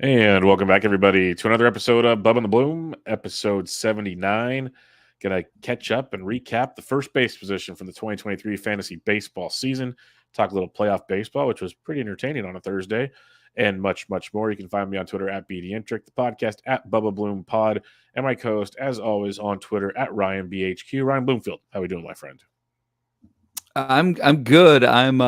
And welcome back, everybody, to another episode of Bubba and the Bloom, episode 79. Going to catch up and recap the first base position from the 2023 fantasy baseball season, talk a little playoff baseball, which was pretty entertaining on a Thursday, and much, much more. You can find me on Twitter at BDintric, the podcast at Bubba Bloom Pod, and my co-host, as always, on Twitter at RyanBHQ. Ryan Bloomfield, how are we doing, my friend? I'm good. I'm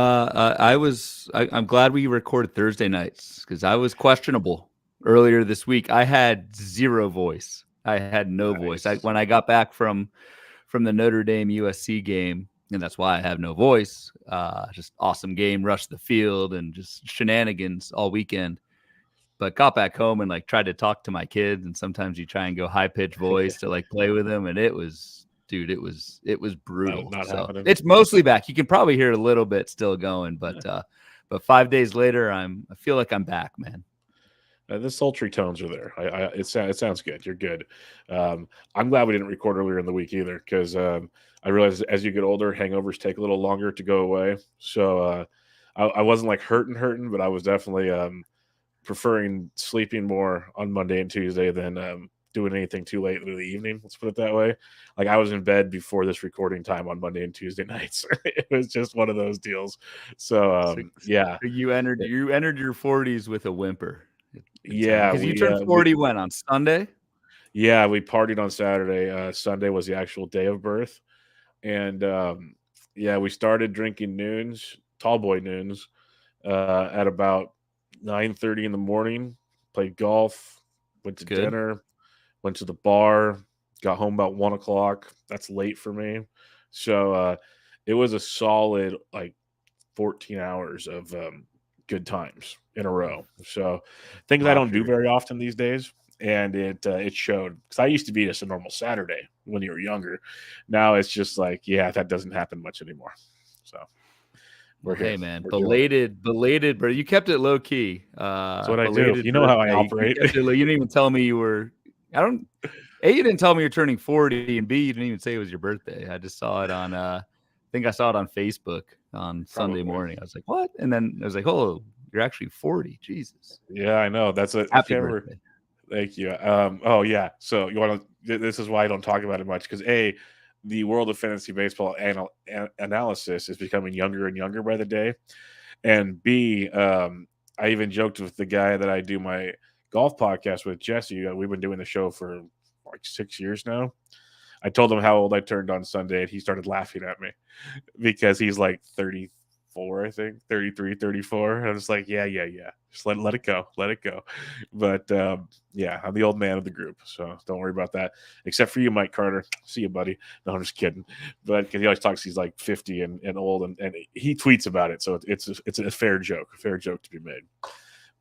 glad we recorded Thursday nights because I was questionable earlier this week. I had zero voice. I had no voice. When I got back from the Notre Dame USC game, and that's why I have no voice. Just awesome game, rushed the field, and just shenanigans all weekend. But got back home and tried to talk to my kids, and sometimes you try and go high pitched voice to play with them, and it was. Dude, it was brutal. Not so happening. It's mostly back. You can probably hear a little bit still going, but 5 days later, I feel like I'm back, man. The sultry tones are there. It sounds good. You're good. I'm glad we didn't record earlier in the week either, because I realized as you get older, hangovers take a little longer to go away. So I wasn't hurting, but I was definitely preferring sleeping more on Monday and Tuesday than doing anything too late in the evening. Let's put it that way. I was in bed before this recording time on Monday and Tuesday nights. It was just one of those deals. So yeah, you entered your 40s with a whimper. Yeah, because you turned 40 when on Sunday. Yeah, we partied on Saturday. Sunday was the actual day of birth, and we started drinking noons, tall boy noons, at about 9:30 in the morning. Played golf, went to dinner. Went to the bar, got home about 1 o'clock. That's late for me. So it was a solid 14 hours of good times in a row. So things I don't do very often these days. And it showed, because I used to be just a normal Saturday when you were younger. Now it's just that doesn't happen much anymore. So we're here. Hey man, belated, bro. You kept it low key. That's what I do. You know how I operate. You didn't even tell me you were. You didn't tell me you're turning 40, and B, you didn't even say it was your birthday. I just saw it on. I think I saw it on Facebook on Sunday morning. I was like, what? And then I was like, oh, you're actually 40. Jesus. Yeah, I know. That's a happy birthday. Thank you. So you want to? This is why I don't talk about it much, because the world of fantasy baseball analysis is becoming younger and younger by the day, and B, I even joked with the guy that I do my golf podcast with, Jesse. We've been doing the show for 6 years now. I told him how old I turned on Sunday, and he started laughing at me because he's 34, I think, 33, 34. And I was like, yeah. Just let it go. But I'm the old man of the group, so don't worry about that. Except for you, Mike Carter. See you, buddy. No, I'm just kidding. But because he always talks, he's 50 and old, and he tweets about it. So it's a fair joke to be made.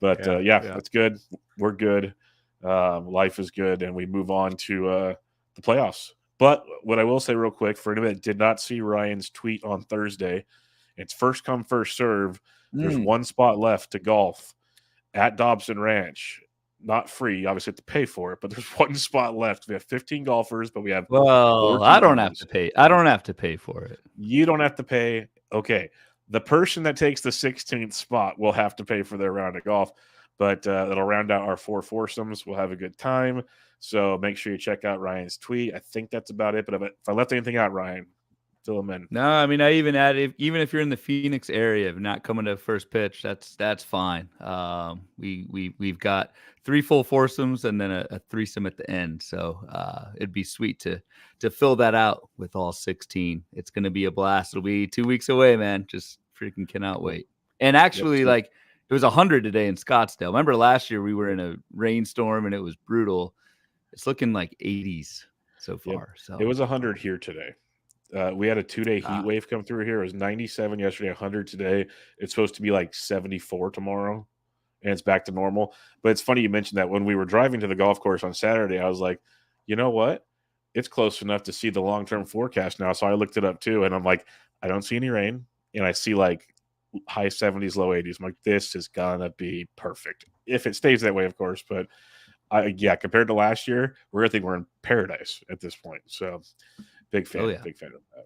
But that's good. We're good. Life is good, and we move on to the playoffs. But what I will say real quick, for anybody that did not see Ryan's tweet on Thursday, it's first come, first serve. There's one spot left to golf at Dobson Ranch. Not free. You obviously have to pay for it, but there's one spot left. We have 15 golfers, but we have. Well, I don't have to pay. I don't have to pay for it. You don't have to pay. Okay. The person that takes the 16th spot will have to pay for their round of golf, but it'll round out our 4 foursomes. We'll have a good time. So make sure you check out Ryan's tweet. I think that's about it. But if I left anything out, Ryan, fill them in. No, I mean, I even added, even if you're in the Phoenix area, not coming to first pitch, that's fine. We've got 3 full foursomes and then a threesome at the end. So it'd be sweet to fill that out with all 16. It's going to be a blast. It'll be 2 weeks away, man. Just freaking cannot wait. And actually, it was 100 today in Scottsdale. Remember last year we were in a rainstorm and it was brutal. It's looking like 80s so far. Yep. So it was 100 here today. We had a 2-day heat wave come through here. It was 97 yesterday, 100 today. It's supposed to be 74 tomorrow, and it's back to normal. But it's funny you mentioned that. When we were driving to the golf course on Saturday, I was like, you know what? It's close enough to see the long-term forecast now. So I looked it up too, and I'm like, I don't see any rain, and I see high 70s, low 80s. I'm like, this is gonna be perfect if it stays that way, of course. But compared to last year, I think we're in paradise at this point. So big fan, big fan of that.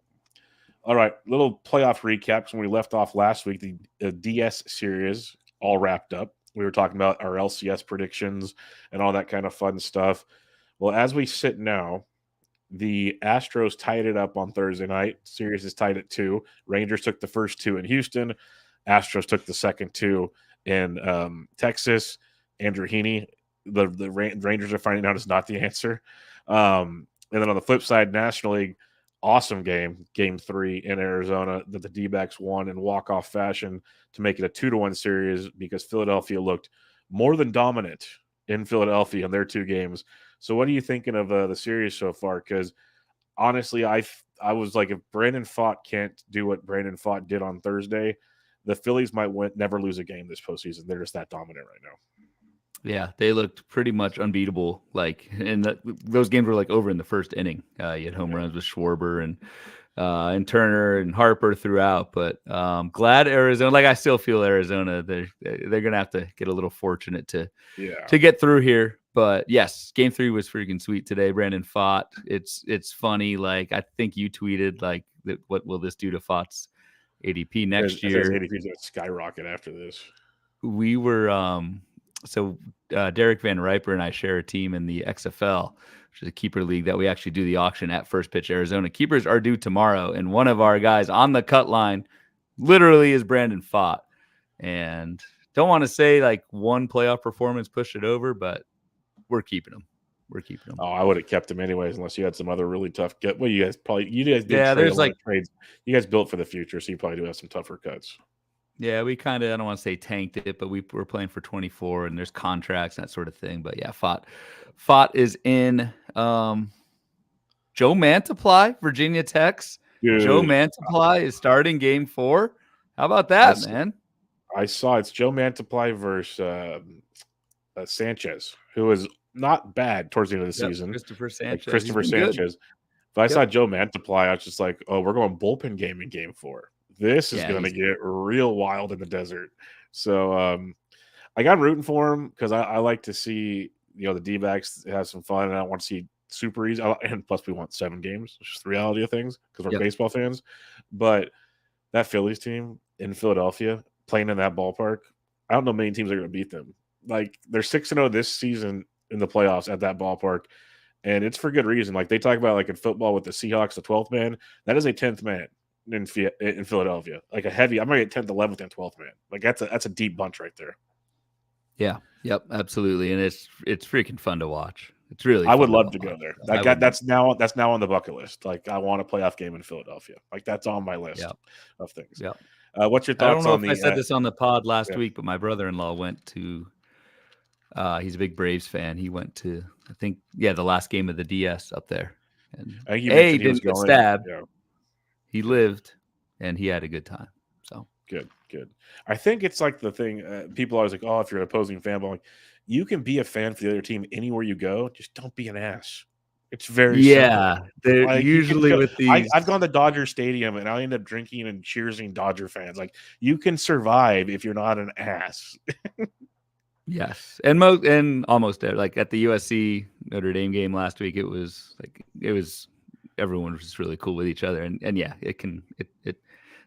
All right, little playoff recaps. When we left off last week, the DS series all wrapped up. We were talking about our LCS predictions and all that kind of fun stuff. Well, as we sit now, the Astros tied it up on Thursday night. Series is tied at 2. Rangers took the first 2 in Houston. Astros took the second 2 in Texas. Andrew Heaney, the Rangers are finding out is not the answer. And then on the flip side, National League, awesome game 3 in Arizona that the D-backs won in walk-off fashion to make it a 2-1 series because Philadelphia looked more than dominant in Philadelphia in their 2 games. So what are you thinking of the series so far? Because honestly, I was like, if Brandon Pfaadt can't do what Brandon Pfaadt did on Thursday, the Phillies might never lose a game this postseason. They're just that dominant right now. Yeah, they looked pretty much unbeatable. Like, and those games were like over in the first inning. You had home runs with Schwarber and Turner and Harper throughout. But glad Arizona. Like, I still feel Arizona. They're gonna have to get a little fortunate to get through here. But yes, game 3 was freaking sweet today. Brandon Pfaadt. It's funny. Like, I think you tweeted like, what will this do to Pfaadt's ADP next year? His ADP is going to skyrocket after this. We were so Derek Van Riper and I share a team in the XFL, which is a keeper league that we actually do the auction at First Pitch Arizona. Keepers are due tomorrow, and one of our guys on the cut line literally is Brandon Pfaadt. And don't want to say like one playoff performance pushed it over, but we're keeping him. Oh, I would have kept him anyways, unless you had some other really tough get. Well, you guys did. Yeah, there's like trades. You guys built for the future, so you probably do have some tougher cuts. Yeah, we kind of, I don't want to say tanked it, but we're playing for 24 and there's contracts, that sort of thing. But yeah, Pfaadt is in. Joe Mantiply, Virginia Tech's. Dude, Joe Mantiply is starting game 4. How about that, man? I saw it's Joe Mantiply versus Sanchez, who was not bad towards the end of the season. Christopher Sanchez. Christopher Sanchez. But I saw Joe Mantiply, I was just like, oh, we're going bullpen game in game 4. This is going to get real wild in the desert. So I got rooting for him because I like to see, the D-backs have some fun, and I want to see super easy. And plus, we want 7 games. It's just the reality of things because we're baseball fans. But that Phillies team in Philadelphia playing in that ballpark, I don't know many teams are going to beat them. Like, they're 6-0 this season in the playoffs at that ballpark, and it's for good reason. Like, they talk about, like, in football with the Seahawks, the 12th man. That is a 10th man in Philadelphia. Like, a heavy – I'm going to get 10th, 11th, and 12th man. Like, that's a deep bunch right there. Yeah. Yep. Absolutely. And it's freaking fun to watch. It's really. I would love to go there. That's now on the bucket list. Like, I want a playoff game in Philadelphia. Like, that's on my list of things. Yeah. What's your thoughts on the? I said this on the pod last week, but my brother-in-law went to. He's a big Braves fan. He went to, I think, the last game of the DS up there. And he didn't get stabbed. Yeah. He lived, and he had a good time. So good. I think it's like the thing people always like, oh, if you're an opposing fan, but like, you can be a fan for the other team anywhere you go. Just don't be an ass. It's very simple. They're like, usually with these. I've gone to Dodger Stadium and I end up drinking and cheersing Dodger fans. Like, you can survive if you're not an ass. Yes, and almost like at the USC Notre Dame game last week, it was everyone was just really cool with each other, and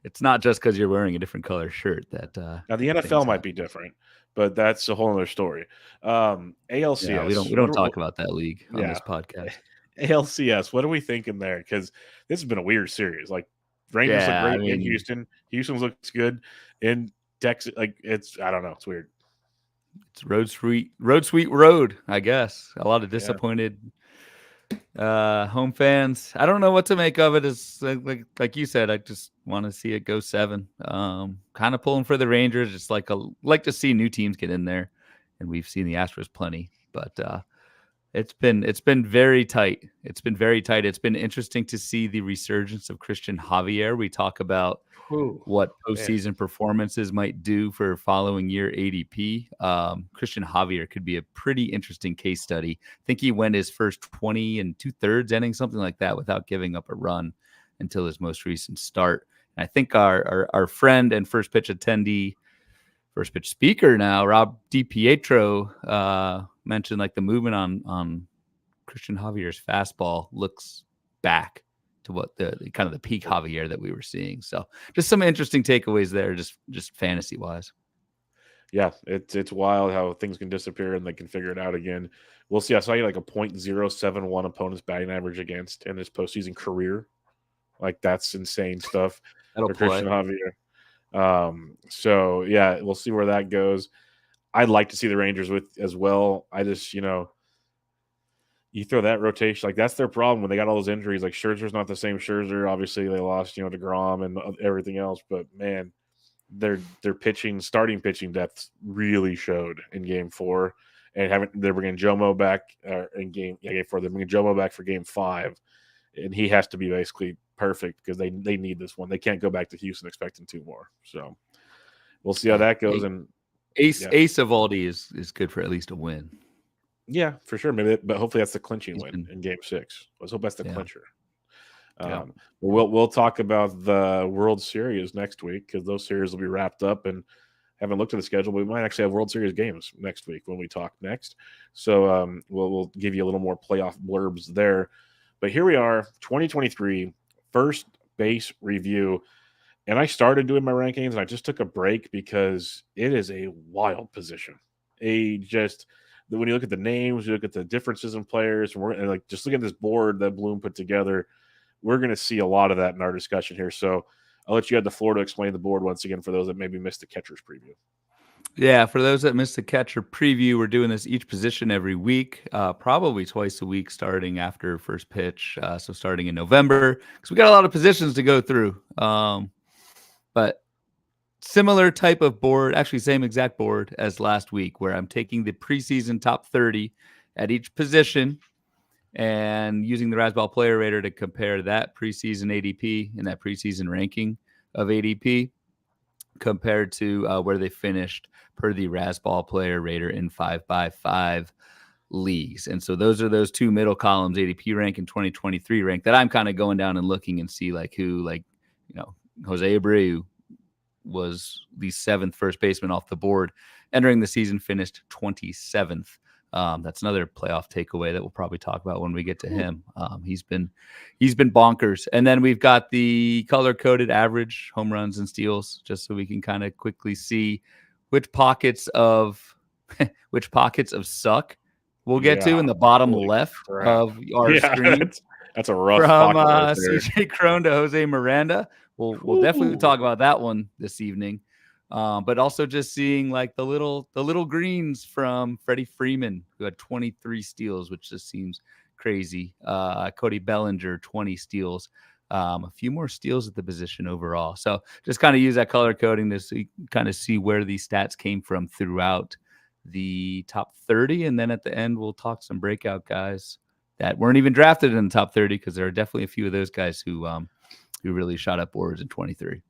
it's not just because you're wearing a different color shirt that. Now the NFL might be different, but that's a whole other story. ALCS. Yeah, we don't talk about that league on this podcast. ALCS. What are we thinking there? Because this has been a weird series. Like, Rangers look great in Houston. Houston looks good in Texas. Like, I don't know. It's weird. It's road sweet, I guess. A lot of disappointed home fans. I don't know what to make of it. As like you said, I just want to see it go 7. Kind of pulling for the Rangers. Just like to see new teams get in there, and we've seen the Astros plenty, but it's been very tight. It's been interesting to see the resurgence of Christian Javier. We talk about what postseason performances might do for following year ADP. Christian Javier could be a pretty interesting case study. I think he went his first 20 2/3 innings, something like that, without giving up a run until his most recent start. And I think our friend and first pitch speaker now, Rob DiPietro, mentioned like the movement on Christian Javier's fastball looks back to what the kind of the peak Javier that we were seeing. So just some interesting takeaways there, just fantasy wise. Yeah, it's wild how things can disappear and they can figure it out again. We'll see. I saw you like a .071 opponent's batting average against in his postseason career. Like that's insane stuff That'll for Christian play. Javier. So yeah, we'll see where that goes. I'd like to see the Rangers with as well. I just, you throw that rotation, like that's their problem when they got all those injuries. Like Scherzer's not the same Scherzer. Obviously, they lost, DeGrom and everything else. But man, their starting pitching depth really showed in Game 4, and they're bringing Jomo back in Game 4. They're bringing Jomo back for Game 5, and he has to be basically perfect because they need this one. They can't go back to Houston expecting 2 more. So we'll see how that goes. And Ace yeah. Eovaldi is good for at least a win. Yeah, for sure. Maybe, but hopefully that's the clinching win in Game 6. Let's hope that's the clincher. We'll talk about the World Series next week because those series will be wrapped up, and haven't looked at the schedule, but we might actually have World Series games next week when we talk next. So we'll give you a little more playoff blurbs there. But here we are, 2023 first base review. And I started doing my rankings, and I just took a break because it is a wild position. When you look at the names, you look at the differences in players, and like just look at this board that Bloom put together, we're going to see a lot of that in our discussion here. So I'll let you have the floor to explain the board once again for those that maybe missed the catcher's preview. Yeah, for those that missed the catcher preview, we're doing this each position every week, probably twice a week starting after first pitch. So starting in November, because we got a lot of positions to go through. But similar type of board, actually same exact board as last week, where I'm taking the preseason top 30 at each position and using the Razzball Player Rater to compare that preseason ADP and that preseason ranking of ADP compared to where they finished per the Razzball Player Rater in 5x5 leagues. And so those are those two middle columns, ADP rank and 2023 rank, that I'm kind of going down and looking and see like who, like, Jose Abreu was the 7th first baseman off the board entering the season, finished 27th. That's another playoff takeaway that we'll probably talk about when we get to him. He's been bonkers. And then we've got the color-coded average home runs and steals, just so we can kind of quickly see which pockets of suck we'll get to in the bottom left of our screen. That's a rough from right CJ Cron to Jose Miranda. We'll definitely talk about that one this evening. But also just seeing like the little greens from Freddie Freeman, who had 23 steals, which just seems crazy. Cody Bellinger, 20 steals. A few more steals at the position overall. So just kind of use that color coding to kind of see where these stats came from throughout the top 30. And then at the end, we'll talk some breakout guys that weren't even drafted in the top 30, because there are definitely a few of those guys who really shot up boards in 23.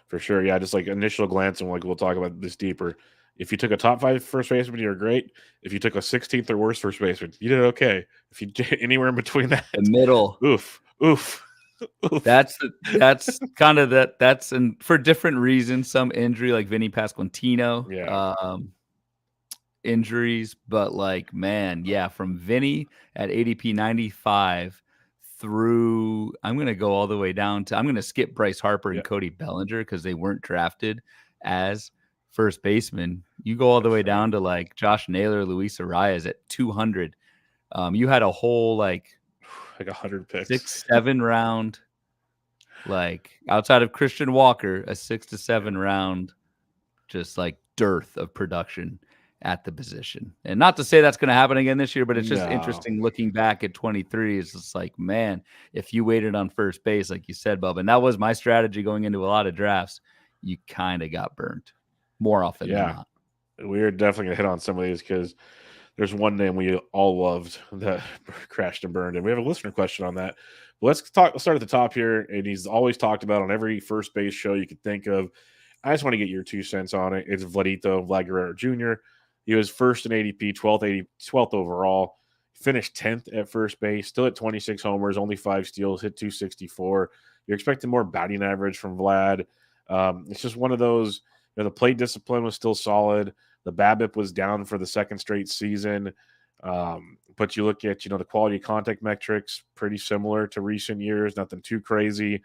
For sure. Yeah, just like initial glance, and like we'll talk about this deeper. If you took a top 5 first baseman, you're great. If you took a 16th or worse first baseman, you did okay. If you did anywhere in between that, the middle, oof. That's kind of that. That's for different reasons. Some injury, like Vinny Pasquantino, injuries, but like, man, yeah, from Vinny at ADP 95 through, I'm going to go all the way down to, I'm going to skip Bryce Harper and Cody Bellinger because they weren't drafted as first baseman. You go all the way down to like Josh Naylor, Luis Arias at 200. You had a whole like 100 picks, 6-7 round, like outside of Christian Walker, a 6 to 7 round, just like dearth of production at the position. And not to say that's going to happen again this year, but it's just interesting looking back at 23. It's just like, man, if you waited on first base, like you said, Bubba, and that was my strategy going into a lot of drafts, you kind of got burnt more often than not. We're definitely going to hit on some of these because there's one name we all loved that crashed and burned, and we have a listener question on that. But let's start at the top here, and he's always talked about on every first base show you could think of. I just want to get your 2 cents on it. It's Vladimir Guerrero Jr. He was first in ADP, 12th overall, finished 10th at first base, still at 26 homers, only 5 steals, hit 264. You're expecting more batting average from Vlad. It's just one of those, the plate discipline was still solid. The BABIP was down for the 2nd straight season. But you look at, the quality of contact metrics, pretty similar to recent years, nothing too crazy.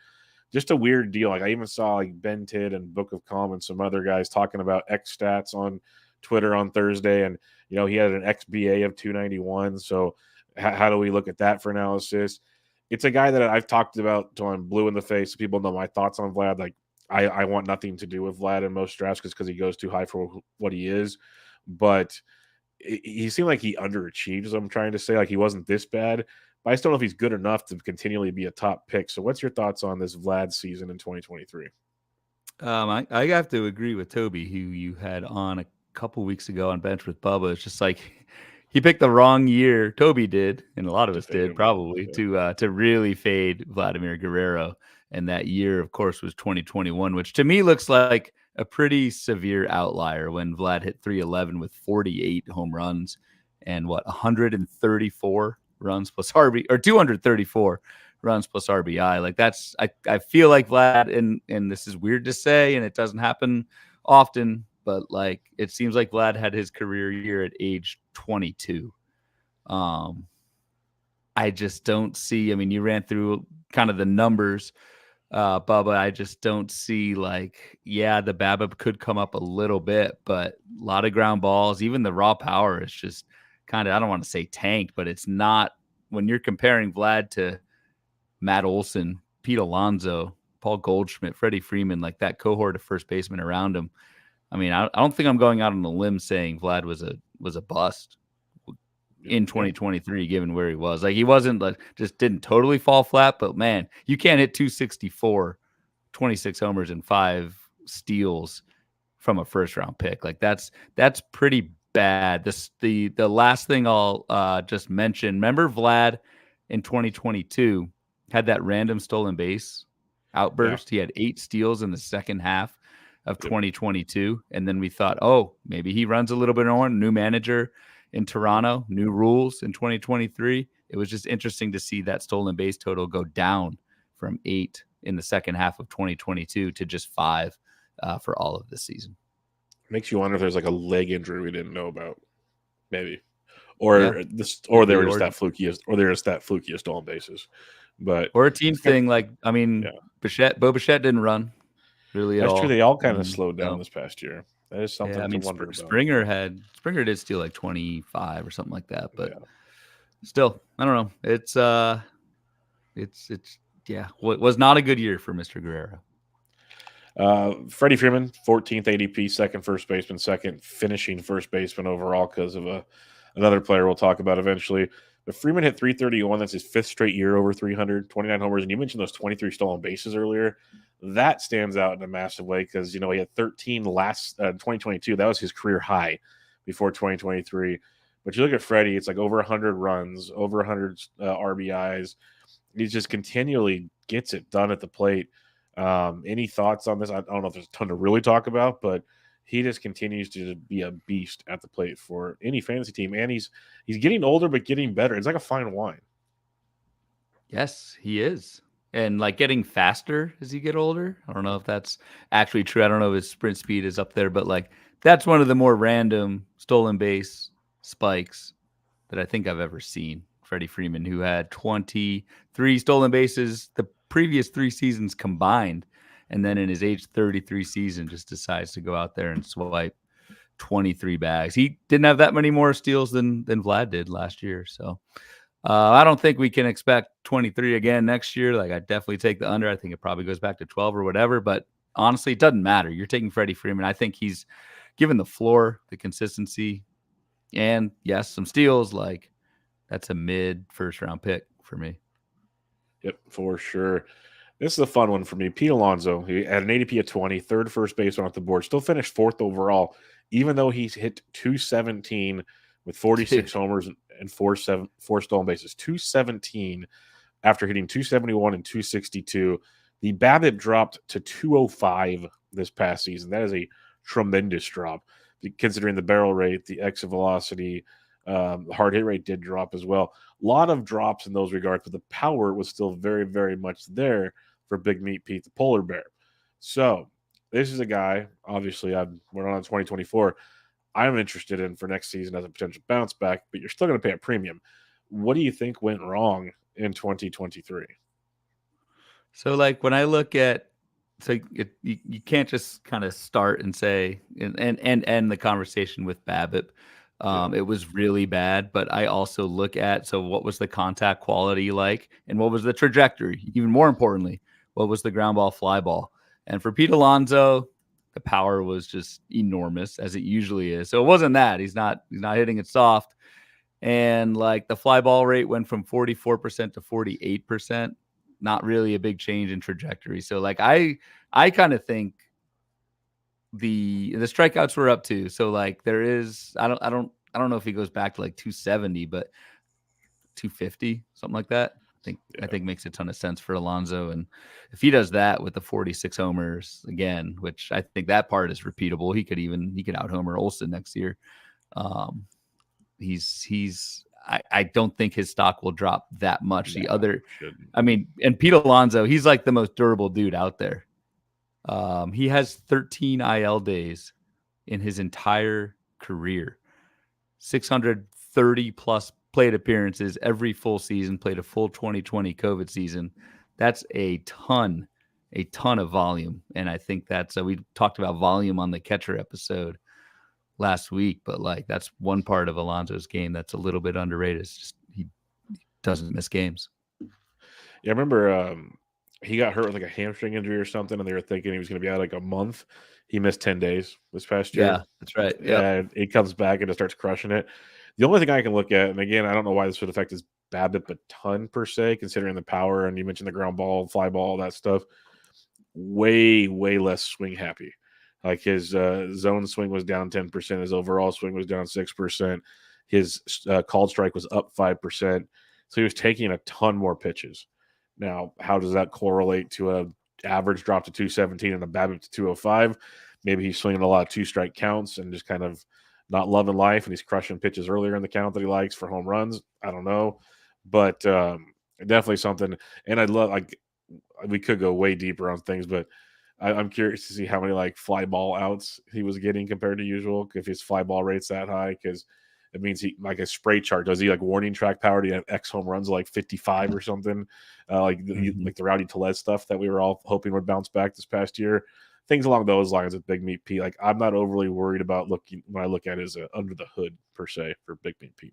just a weird deal. Like I even saw like Ben Tidd and Book of Calm and some other guys talking about X stats on Twitter on Thursday, and he had an XBA of 291. So how do we look at that for analysis? It's a guy that I've talked about till I'm blue in the face. People know my thoughts on Vlad. Like I want nothing to do with Vlad in most drafts because he goes too high for what he is. But he seemed like he underachieved, as I'm trying to say. Like he wasn't this bad, but I still don't know if he's good enough to continually be a top pick. So what's your thoughts on this Vlad season in 2023? I have to agree with Toby, who you had on a couple weeks ago on Bench with Bubba. It's just like he picked the wrong year. Toby did, and a lot of us did probably, to really fade Vladimir Guerrero. And that year, of course, was 2021, which to me looks like a pretty severe outlier when Vlad hit 311 with 48 home runs and 134 runs plus RB, or 234 runs plus RBI. Like I feel like Vlad, and this is weird to say, and it doesn't happen often, but like it seems like Vlad had his career year at age 22. I just don't see. I mean, you ran through kind of the numbers, Bubba. I just don't see like, yeah, the BABIP could come up a little bit, but a lot of ground balls. Even the raw power is just kind of, I don't want to say tanked, but it's not. When you're comparing Vlad to Matt Olson, Pete Alonso, Paul Goldschmidt, Freddie Freeman, like that cohort of first basemen around him. I mean, I don't think I'm going out on a limb saying Vlad was a bust in 2023, given where he was. Like he wasn't like just didn't totally fall flat, but man, you can't hit 264, 26 homers and 5 steals from a first round pick. Like that's pretty bad. The last thing I'll just mention, remember Vlad in 2022 had that random stolen base outburst. He had 8 steals in the second half of 2022. And then we thought, oh, maybe he runs a little bit more. New manager in Toronto, new rules in 2023. It was just interesting to see that stolen base total go down from 8 in the second half of 2022 to just 5 for all of this season. Makes you wonder if there's like a leg injury we didn't know about, maybe, or they were just that fluky stolen bases, but or a team thing. Like I mean, Bo Bichette didn't run really at all. That's true. They all kind of slowed down this past year. That is something to wonder about. Springer did steal like 25 or something like that, but still, I don't know. It's was not a good year for Mr. Guerrero. Freddie Freeman, 14th ADP, second first baseman, second finishing first baseman overall because of another player we'll talk about eventually. But Freeman hit 331. That's his 5th straight year over 300, 29 homers. And you mentioned those 23 stolen bases earlier. That stands out in a massive way because, he had 13 last 2022. That was his career high before 2023. But you look at Freddie, it's like over 100 runs, over 100 RBIs. He just continually gets it done at the plate. Any thoughts on this? I don't know if there's a ton to really talk about, but he just continues to be a beast at the plate for any fantasy team. And he's getting older, but getting better. It's like a fine wine. Yes, he is. And like getting faster as you get older. I don't know if that's actually true. I don't know if his sprint speed is up there, but like that's one of the more random stolen base spikes that I think I've ever seen. Freddie Freeman, who had 23 stolen bases the previous 3 seasons combined, and then in his age 33 season just decides to go out there and swipe 23 bags. He didn't have that many more steals than Vlad did last year. So I don't think we can expect 23 again next year. Like I definitely take the under. I think it probably goes back to 12 or whatever, but honestly, it doesn't matter. You're taking Freddie Freeman. I think he's given the floor, the consistency, and yes, some steals. Like that's a mid first round pick for me. Yep, for sure. This is a fun one for me. Pete Alonso, he had an ADP of 20, third first baseman off the board, still finished 4th overall, even though he's hit 217 with 46 homers and 4 stolen bases. 217 after hitting 271 and 262. The BABIP dropped to 205 this past season. That is a tremendous drop, considering the barrel rate, the exit velocity, the hard hit rate did drop as well. A lot of drops in those regards, but the power was still very, very much there for Big Meat Pete, the polar bear. So this is a guy, obviously, we're on 2024. I'm interested in for next season as a potential bounce back, but you're still going to pay a premium. What do you think went wrong in 2023? So like when I look at, you can't just kind of start and say and end the conversation with BABIP. Yeah. It was really bad, but I also look at, so what was the contact quality like, and what was the trajectory? Even more importantly, what was the ground ball, fly ball? And for Pete Alonso, the power was just enormous, as it usually is. So it wasn't that he's not hitting it soft, and like the fly ball rate went from 44% to 48%. Not really a big change in trajectory. So like I kind of think the strikeouts were up too. So like there is, I don't know if he goes back to like 270, but 250, something like that. I think makes a ton of sense for Alonso. And if he does that with the 46 homers again, which I think that part is repeatable, he could out homer Olson next year. Um, I don't think his stock will drop that much. No, The other, shouldn't. I mean, and Pete Alonso, he's like the most durable dude out there. He has 13 IL days in his entire career, 630 plus plate appearances every full season, played a full 2020 COVID season. That's a ton of volume. And I think that's, we talked about volume on the catcher episode last week, but like that's one part of Alonso's game that's a little bit underrated. It's just he doesn't miss games. Yeah, I remember he got hurt with like a hamstring injury or something, and they were thinking he was going to be out like a month. He missed 10 days this past year. Yeah, that's right. Yep. And he comes back and just starts crushing it. The only thing I can look at, and again, I don't know why this would affect his BABIP a ton per se, considering the power, and you mentioned the ground ball, fly ball, all that stuff. Way, way less swing happy. Like his zone swing was down 10%. His overall swing was down 6%. His called strike was up 5%. So he was taking a ton more pitches. Now, how does that correlate to a average drop to 217 and a BABIP to 205? Maybe he's swinging a lot of two-strike counts and just kind of not loving life, and he's crushing pitches earlier in the count that he likes for home runs. I don't know, but definitely something. And I'd love, like, we could go way deeper on things, but I'm curious to see how many like fly ball outs he was getting compared to usual. If his fly ball rate's that high, because it means he like a spray chart. Does he like warning track power? Do you have X home runs like 55 or something? Like the Rowdy Tellez stuff that we were all hoping would bounce back this past year. Things along those lines with Big Meat Pete. Like I'm not overly worried about looking when I look at it as under the hood per se for Big Meat Pete.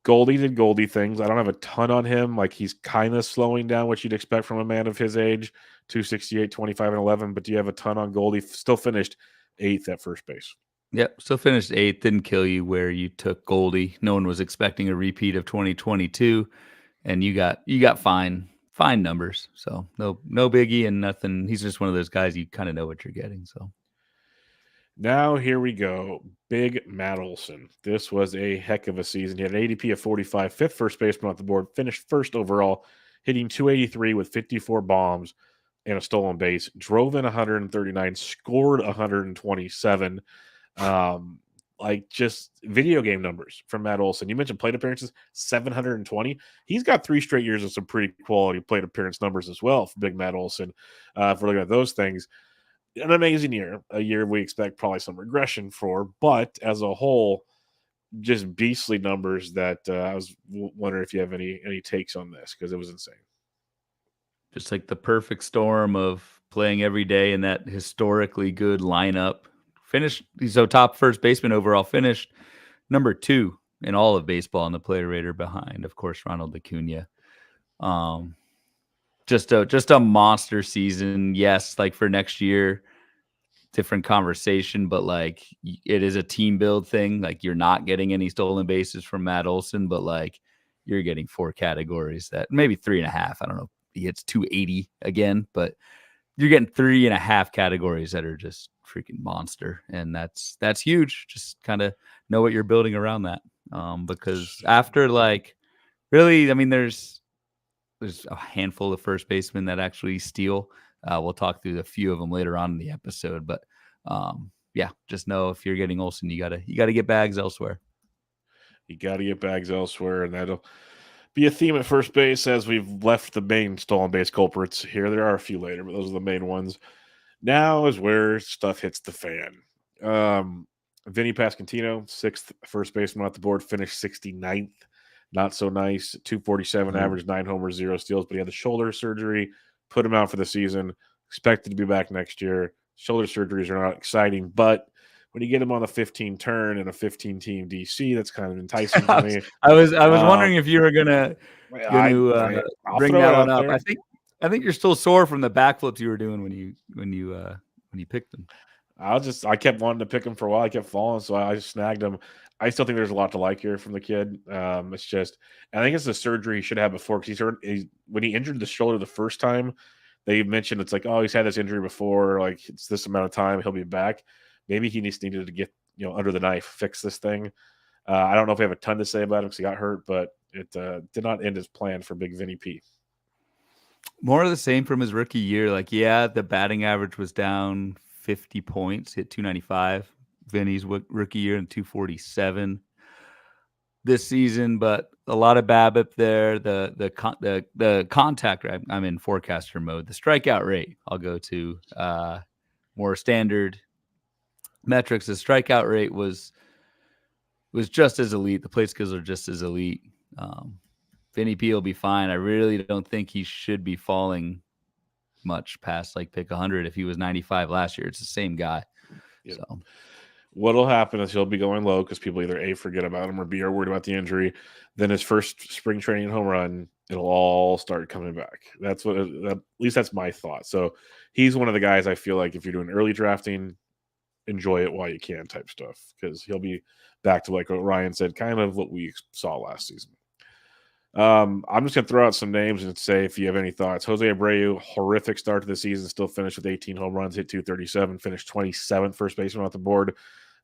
Goldie did Goldie things. I don't have a ton on him. Like he's kind of slowing down, what you'd expect from a man of his age, 268, 25, and 11. But do you have a ton on Goldie? Still finished 8th at first base. Yep. Still finished 8th. Didn't kill you where you took Goldie. No one was expecting a repeat of 2022, and you got fine numbers. So no biggie and nothing. He's just one of those guys you kind of know what you're getting. So now here we go. Big Matt Olson. This was a heck of a season. He had an ADP of 45, fifth first baseman off the board, finished first overall, hitting 283 with 54 bombs and a stolen base, drove in 139, scored 127. Like just video game numbers from Matt Olson. You mentioned plate appearances, 720. He's got 3 straight years of some pretty quality plate appearance numbers as well for Big Matt Olson. If we're looking at those things, an amazing year, a year we expect probably some regression for, but as a whole, just beastly numbers that I was wondering if you have any takes on this because it was insane. just like the perfect storm of playing every day in that historically good lineup. Finished, so top first baseman overall, finished number 2 in all of baseball in the player rater, behind, of course, Ronald Acuna. Just a monster season. Yes, like for next year, different conversation, but like it is a team build thing. Like you're not getting any stolen bases from Matt Olson, but like you're getting 4 categories, that maybe 3.5. I don't know. He hits 280 again, but you're getting 3.5 categories that are just freaking monster. And that's huge. Just kind of know what you're building around that. Because after like really, I mean, there's a handful of first basemen that actually steal. We'll talk through a few of them later on in the episode, but yeah, just know if you're getting Olson, you gotta get bags elsewhere. You got to get bags elsewhere, and that'll be a theme at first base as we've left the main stolen base culprits here. There are a few later, but those are the main ones. Now is where stuff hits the fan. Vinny Pasquantino, 6th first baseman off the board, finished 69th. not so nice. 247 average, 9 homers, 0 steals, but he had the shoulder surgery, put him out for the season. Expected to be back next year. Shoulder surgeries are not exciting, but when you get him on the 15 turn and a 15 team DC, that's kind of enticing to me. I was wondering if you were gonna I'll bring throw that it one out up. there. I think you're still sore from the backflips you were doing when you picked them. I kept wanting to him for a while. I kept falling, so I just snagged him. I still think there's a lot to like here from the kid. It's just, I think it's the surgery he should have before because when he injured the shoulder the first time, they mentioned it's like, oh, he's had this injury before. Like it's this amount of time, he'll be back. Maybe he needed to get under the knife, fix this thing. I don't know if we have a ton to say about him because he got hurt, but it did not end as planned for Big Vinny P. More of the same from his rookie year. Like, yeah, the batting average was down 50 points, hit 295. Vinny's rookie year in 247 this season, but a lot of BABIP there. The contact rate, I'm in forecaster mode. The strikeout rate, I'll go to more standard metrics. The strikeout rate was just as elite. The plate skills are just as elite. Vinny P will be fine. I really don't think he should be falling much past like pick 100 if he was 95 last year. It's the same guy. Yep. So what'll happen is he'll be going low because people either A, forget about him, or B, are worried about the injury. Then his first spring training home run, it'll all start coming back. That's at least that's my thought. So he's one of the guys I feel like if you're doing early drafting, enjoy it while you can type stuff because he'll be back to like what Ryan said, kind of what we saw last season. I'm just going to throw out some names and say if you have any thoughts. Jose Abreu, horrific start to the season, still finished with 18 home runs, hit 237, finished 27th first baseman off the board.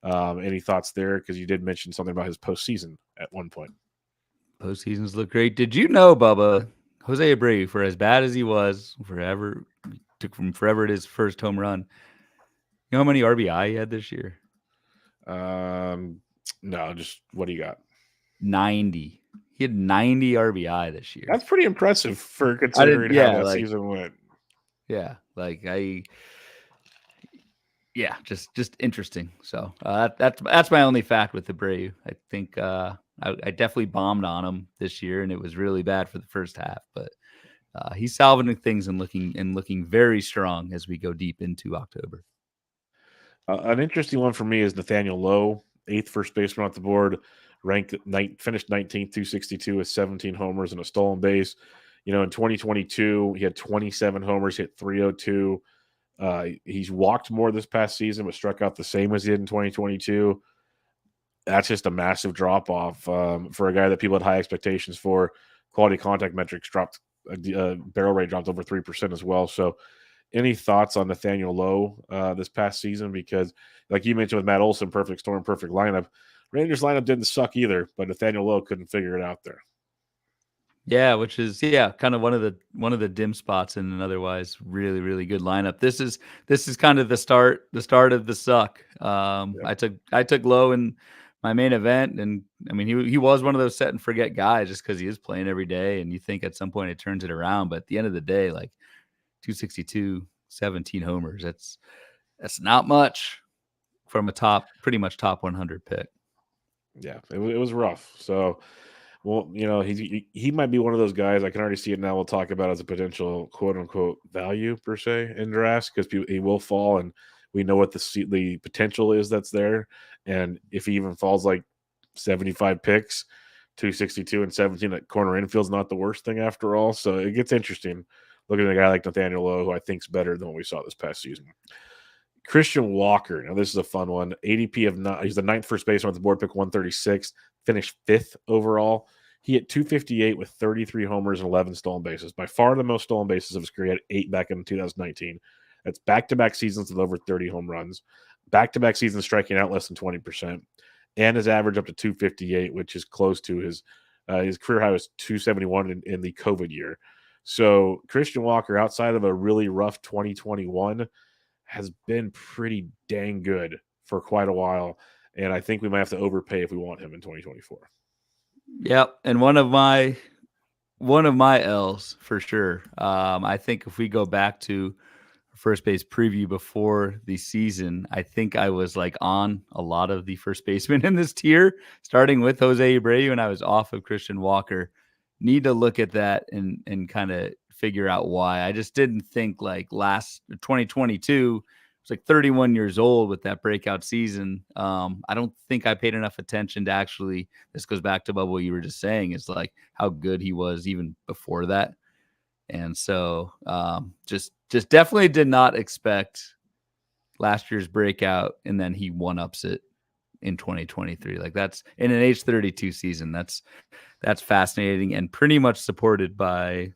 Any thoughts there? Because you did mention something about his postseason at one point. Postseasons look great. Did you know, Bubba, Jose Abreu, for as bad as he was, took from forever at his first home run, you know how many RBI he had this year? No, just what do you got? 90. He had 90 RBI this year. That's pretty impressive for considering how that season went. Yeah, just interesting. So that's my only fact with Abreu. I think I definitely bombed on him this year, and it was really bad for the first half. But he's salvaging things and looking very strong as we go deep into October. An interesting one for me is Nathaniel Lowe, 8th first baseman off the board. Finished 19th, 262 with 17 homers and a stolen base. In 2022, he had 27 homers, hit 302. He's walked more this past season, but struck out the same as he did in 2022. That's just a massive drop off for a guy that people had high expectations for. Quality contact metrics dropped, barrel rate dropped over 3% as well. So, any thoughts on Nathaniel Lowe this past season? Because, like you mentioned with Matt Olson, perfect storm, perfect lineup. Rangers lineup didn't suck either, but Nathaniel Lowe couldn't figure it out there. Yeah, which is kind of one of the dim spots in an otherwise really, really good lineup. This is kind of the start of the suck. Yep. I took Lowe in my main event, and I mean he was one of those set and forget guys just because he is playing every day, and you think at some point it turns it around, but at the end of the day, like 262, 17 homers, that's not much from a pretty much top 100 pick. Yeah, it was rough. So, well, he might be one of those guys. I can already see it now. We'll talk about as a potential quote unquote value per se in drafts because he will fall, and we know what the potential is that's there. And if he even falls like 75 picks, 262 and 17 at corner infield's not the worst thing after all. So it gets interesting looking at a guy like Nathaniel Lowe, who I think is better than what we saw this past season. Christian Walker. Now, this is a fun one. ADP of 9. He's the 9th first baseman on the board, pick 136, finished 5th overall. He hit 258 with 33 homers and 11 stolen bases. By far the most stolen bases of his career. He had 8 back in 2019. That's back-to-back seasons with over 30 home runs. Back-to-back seasons striking out less than 20%. And his average up to 258, which is close to his career high was 271 in the COVID year. So Christian Walker, outside of a really rough 2021, has been pretty dang good for quite a while. And I think we might have to overpay if we want him in 2024. Yep. And one of my L's for sure. I think if we go back to first base preview before the season, I think I was like on a lot of the first basemen in this tier, starting with Jose Abreu, and I was off of Christian Walker. Need to look at that and kind of figure out why. I just didn't think like last 2022 was like 31 years old with that breakout season. I don't think I paid enough attention to actually, this goes back to Bubba, what you were just saying, is like how good he was even before that. And so just definitely did not expect last year's breakout, and then he one-ups it in 2023. Like that's in an age 32 season. That's fascinating and pretty much supported by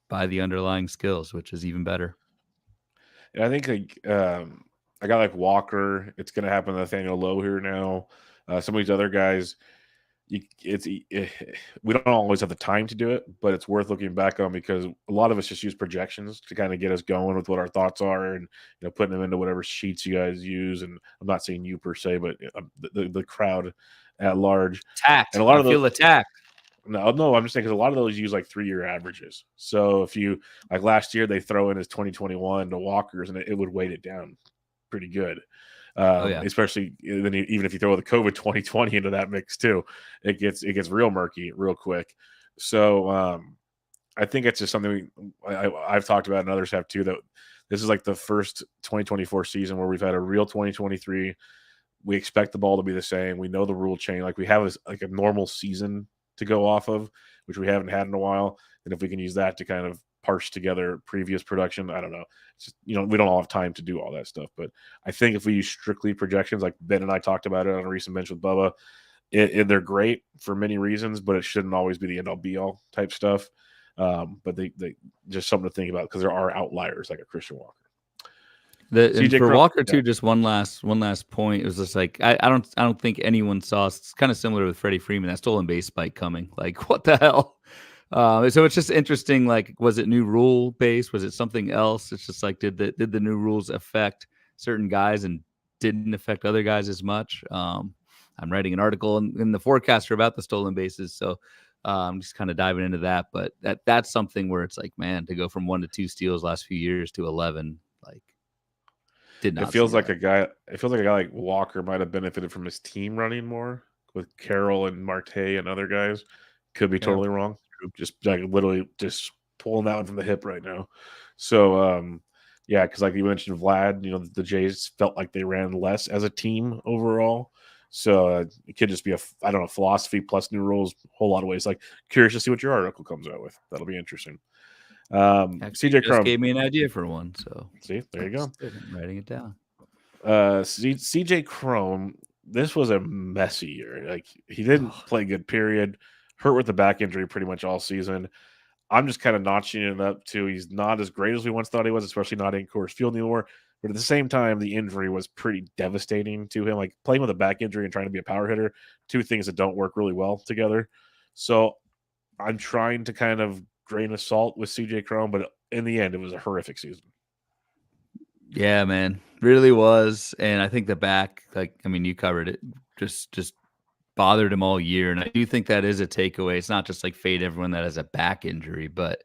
the underlying skills, which is even better. And I think like a guy like Walker, it's going to happen to Nathaniel Lowe here now. Some of these other guys, we don't always have the time to do it, but it's worth looking back on because a lot of us just use projections to kind of get us going with what our thoughts are, and putting them into whatever sheets you guys use. And I'm not saying you per se, but the crowd at large. Attacked. And a lot of I feel attacked. No, I'm just saying because a lot of those use like 3-year averages. So if you like last year, they throw in his 2021 to Walker's, and it would weight it down pretty good. Especially even if you throw the COVID 2020 into that mix too, it gets real murky real quick. So I think it's just something I've talked about and others have too, that this is like the first 2024 season where we've had a real 2023. We expect the ball to be the same. We know the rule change. Like we have like a normal season to go off of, which we haven't had in a while. And if we can use that to kind of parse together previous production, I don't know. It's just, we don't all have time to do all that stuff. But I think if we use strictly projections, like Ben and I talked about it on a recent bench with Bubba, they're great for many reasons, but it shouldn't always be the end all be all type stuff. But they just something to think about because there are outliers like a Christian Walker. And for Walker too, just one last point. It was just like I don't think anyone saw. It's kind of similar with Freddie Freeman, that stolen base spike coming. Like what the hell? So it's just interesting. Like, was it new rule based? Was it something else? It's just like did the new rules affect certain guys and didn't affect other guys as much? I'm writing an article in the Forecaster about the stolen bases, so I'm just kind of diving into that. But that's something where it's like, man, to go from 1 to 2 steals last few years to 11, like. It feels like a guy like Walker might have benefited from his team running more with Carroll and Marte and other guys. Could be totally wrong. Just like literally just pulling that one from the hip right now. So because like you mentioned Vlad, the Jays felt like they ran less as a team overall. So it could just be a philosophy plus new rules, a whole lot of ways. Like curious to see what your article comes out with. That'll be interesting. CJ Crum gave me an idea for one, so see, there you go. I'm writing it down. CJ Crum, this was a messy year. Like he didn't play good, period. Hurt with the back injury pretty much all season. I'm just kind of notching it up to he's not as great as we once thought he was, especially not in Coors Field anymore. But at the same time, the injury was pretty devastating to him. Like playing with a back injury and trying to be a power hitter, two things that don't work really well together. So I'm trying to kind of grain of salt with CJ Crum, but in the end, it was a horrific season. Yeah, man, really was. And I think the back, you covered it, just bothered him all year. And I do think that is a takeaway. It's not just like fade everyone that has a back injury, but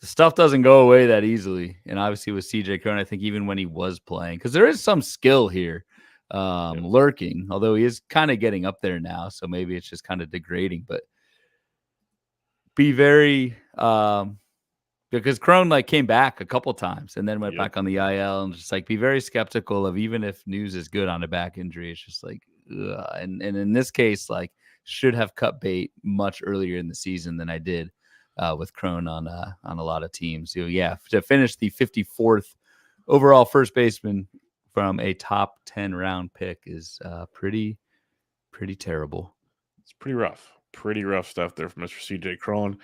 the stuff doesn't go away that easily. And obviously with CJ Crum, I think even when he was playing, because there is some skill here lurking, although he is kind of getting up there now. So maybe it's just kind of degrading, but be very because Crum came back a couple times and then went back on the IL, and just be very skeptical of even if news is good on a back injury. It's just and in this case, should have cut bait much earlier in the season than I did with Crum on a lot of teams. So yeah, to finish the 54th overall first baseman from a top 10 round pick is pretty terrible. It's pretty rough stuff there from Mr. CJ Crum.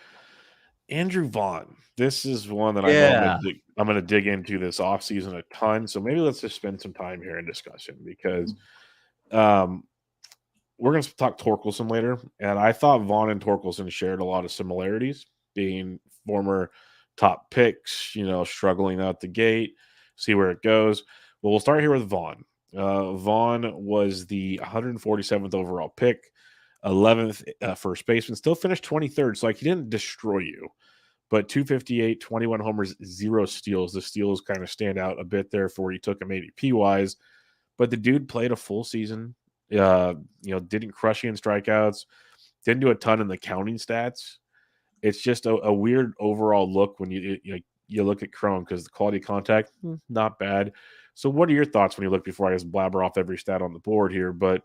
Andrew Vaughn. This is one that I'm going to dig into this offseason a ton. So maybe let's just spend some time here in discussion because we're going to talk Torkelson later. And I thought Vaughn and Torkelson shared a lot of similarities, being former top picks, struggling out the gate, see where it goes. Well, we'll start here with Vaughn. Vaughn was the 147th overall pick, 11th first baseman, still finished 23rd. So he didn't destroy you. but 258, 21 homers, 0 steals. The steals kind of stand out a bit there for where you took him ADP wise. But the dude played a full season. Didn't crush you in strikeouts. Didn't do a ton in the counting stats. It's just a weird overall look when you look at Chrome because the quality of contact, not bad. So what are your thoughts when you look before I just blabber off every stat on the board here? But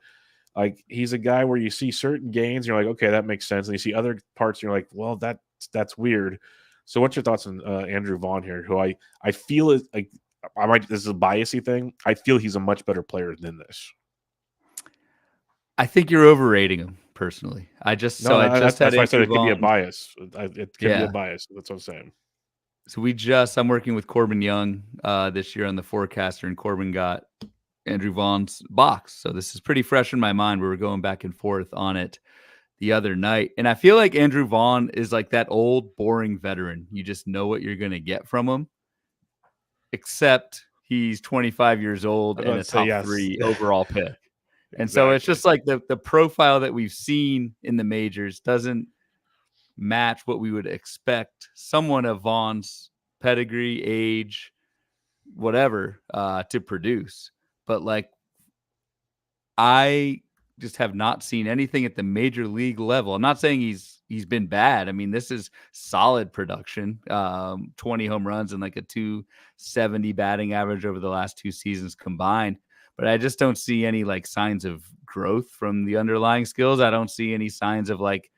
like he's a guy where you see certain gains, and you're like, okay, that makes sense. And you see other parts, and you're like, well, that's weird. So what's your thoughts on Andrew Vaughn here, who I feel is like this is a biasy thing. I feel he's a much better player than this. I think you're overrating him personally. That's why I said it could be a bias. It could be a bias. That's what I'm saying. So I'm working with Corbin Young this year on the forecaster, and Corbin got Andrew Vaughn's box. So this is pretty fresh in my mind. We were going back and forth on it the other night. And I feel like Andrew Vaughn is like that old, boring veteran. You just know what you're going to get from him, except he's 25 years old and a top 3 overall pick. And so it's just like the profile that we've seen in the majors doesn't match what we would expect someone of Vaughn's pedigree, age, whatever, to produce. But like, I just have not seen anything at the major league level. I'm not saying he's been bad. I mean, this is solid production, 20 home runs and like a 270 batting average over the last 2 seasons combined. But I just don't see any like signs of growth from the underlying skills. I don't see any signs of like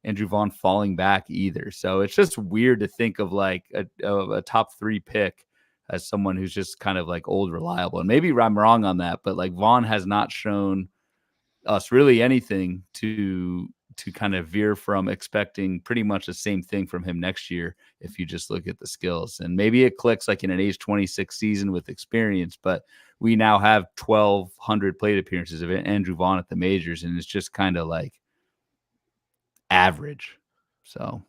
Andrew Vaughn falling back either. So it's just weird to think of like a top 3 pick as someone who's just kind of like old reliable. And maybe I'm wrong on that, but like Vaughn has not shown us really anything to kind of veer from expecting pretty much the same thing from him next year if you just look at the skills. And maybe it clicks like in an age 26 season with experience, but we now have 1,200 plate appearances of Andrew Vaughn at the majors, and it's just kind of like average. So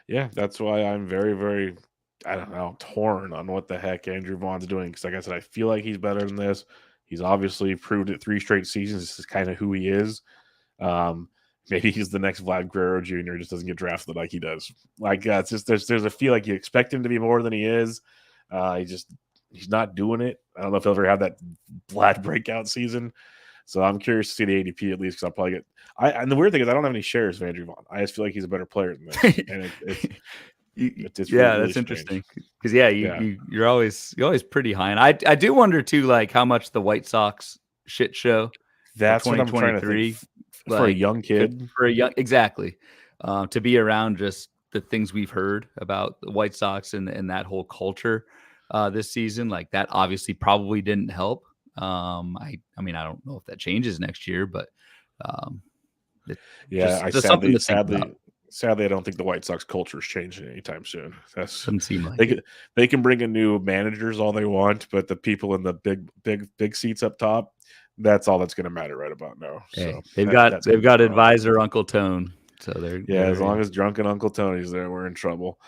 yeah, that's why I'm very, very, I don't know, torn on what the heck Andrew Vaughn's doing. Because like I said, I feel like he's better than this. He's obviously proved it 3 straight seasons. This is kind of who he is. Maybe he's the next Vladimir Guerrero Jr. Just doesn't get drafted like he does. Like it's just there's a feel like you expect him to be more than he is. He's not doing it. I don't know if he'll ever have that Vlad breakout season. So I'm curious to see the ADP at least because I'll probably get. And the weird thing is I don't have any shares of Andrew Vaughn. I just feel like he's a better player than this. And it's really, really that's interesting because you're always pretty high. And I do wonder too, like how much the White Sox shit show. That's what I'm trying to think. Like, for a young kid, exactly, to be around just the things we've heard about the White Sox and that whole culture this season, like that obviously probably didn't help. I mean, I don't know if that changes next year, but sadly, I don't think the White Sox culture is changing anytime soon. Doesn't seem like they can bring in new managers all they want, but the people in the big seats up top, that's all that's going to matter right about now. Hey, so they've got advisor Uncle Tone. So they're as long as drunken Uncle Tony's there, we're in trouble.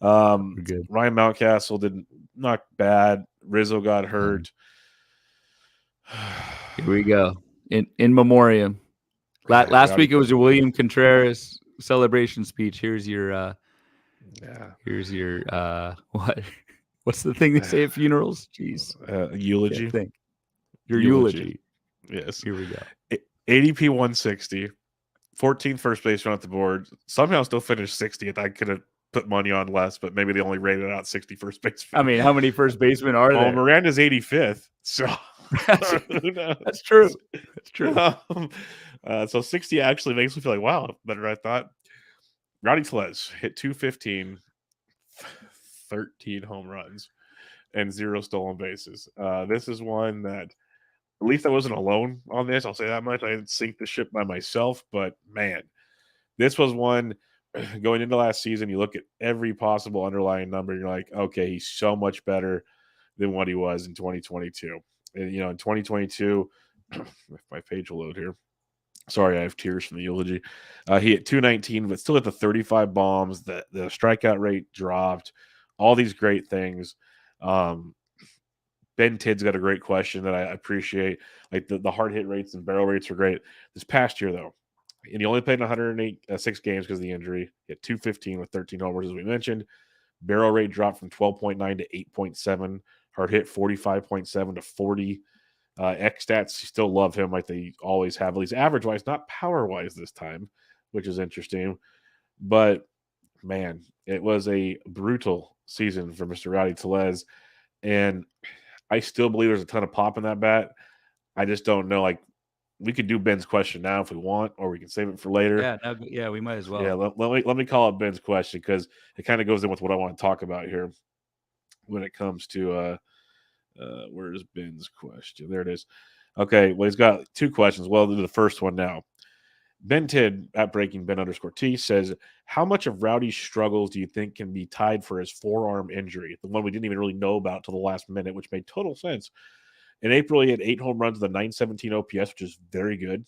Ryan Mountcastle did not bad. Rizzo got hurt. Here we go. In memoriam. Last week it was your William Contreras celebration speech. Here's your what's the thing they say at funerals? Jeez. Eulogy. Your eulogy. Yes. Here we go. ADP 160. 14th first baseman at the board. Somehow still finished 60th. I could have put money on less, but maybe they only rated out 60 first basemen. I mean, how many first basemen are there? Miranda's 85th. So that's true. That's true. So 60 actually makes me feel like, wow, better than I thought. Rowdy Tellez hit 215, 13 home runs, and 0 stolen bases. This is one that at least I wasn't alone on this. I'll say that much. I didn't sink the ship by myself, but man, this was one going into last season. You look at every possible underlying number, you're like, okay, he's so much better than what he was in 2022. And, in 2022, if my page will load here. Sorry, I have tears from the eulogy. He hit 219, but still at the 35 bombs. The strikeout rate dropped. All these great things. Ben Tidd's got a great question that I appreciate. Like the hard hit rates and barrel rates are great. This past year, though, And he only played in 106 games because of the injury. He had 215 with 13 homers, as we mentioned. Barrel rate dropped from 12.9 to 8.7. Hard hit 45.7 to 40. X stats, you still love him like they always have, at least average wise, not power wise this time, which is interesting. But man, it was a brutal season for Mr. Rowdy Tellez. And I still believe there's a ton of pop in that bat. I just don't know. Like, we could do Ben's question now if we want, or we can save it for later. Yeah, we might as well. Yeah, let me call it Ben's question because it kind of goes in with what I want to talk about here when it comes to where's Ben's question? There it is. Okay, well, he's got two questions. Well, the first one now. Ben Tid at Breaking Ben _T says, how much of Rowdy's struggles do you think can be tied for his forearm injury? The one we didn't even really know about till the last minute, which made total sense. In April, he had 8 home runs with a 917 OPS, which is very good.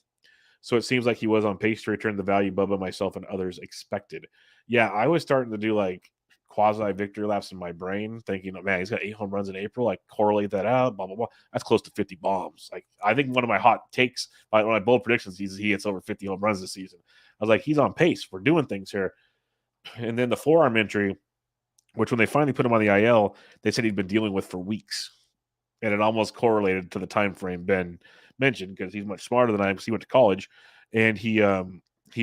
So it seems like he was on pace to return the value Bubba, myself, and others expected. Yeah, I was starting to do like quasi victory laps in my brain, thinking, oh, man, he's got 8 home runs in April. Like, correlate that out, blah, blah, blah. That's close to 50 bombs. Like, I think one of my hot takes, one of my bold predictions, he hits over 50 home runs this season. I was like, he's on pace. We're doing things here. And then the forearm injury, which when they finally put him on the IL, they said he'd been dealing with for weeks. And it almost correlated to the time frame Ben mentioned because he's much smarter than I am because he went to college. And he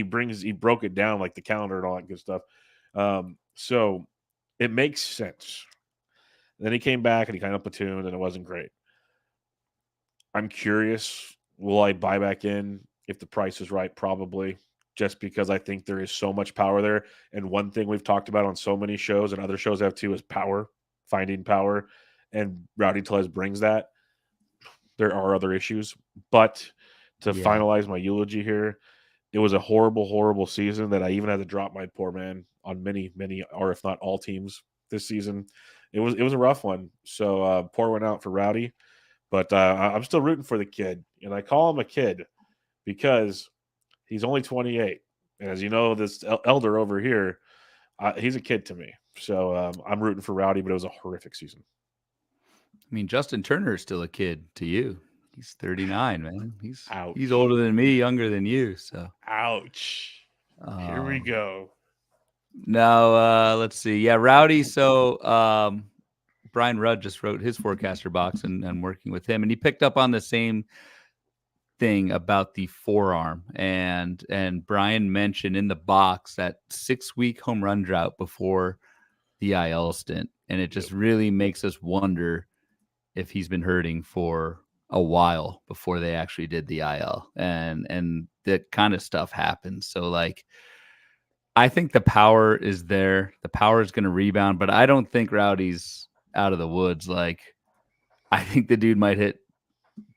broke it down like the calendar and all that good stuff. So it makes sense. Then he came back and he kind of platooned and it wasn't great. I'm curious, will I buy back in if the price is right? Probably, just because I think there is so much power there. And one thing we've talked about on so many shows and other shows have too is power, finding power. And Rowdy Tellez brings that. There are other issues. But to finalize my eulogy here, it was a horrible, horrible season that I even had to drop my poor man on many, or if not all teams this season. It was a rough one. So pour one out for Rowdy. But I'm still rooting for the kid. And I call him a kid because he's only 28. And as you know, this elder over here, he's a kid to me. So I'm rooting for Rowdy, but it was a horrific season. I mean, Justin Turner is still a kid to you. He's 39, man. Ouch. He's older than me, younger than you. So, ouch. Here we go. Now, let's see. Yeah, Rowdy. So, Brian Rudd just wrote his forecaster box and working with him, and he picked up on the same thing about the forearm. And Brian mentioned in the box that 6-week home run drought before the IL stint, and it just really makes us wonder if he's been hurting for a while before they actually did the IL, and that kind of stuff happens. So like, I think the power is there. The power is going to rebound, but I don't think Rowdy's out of the woods. Like, I think the dude might hit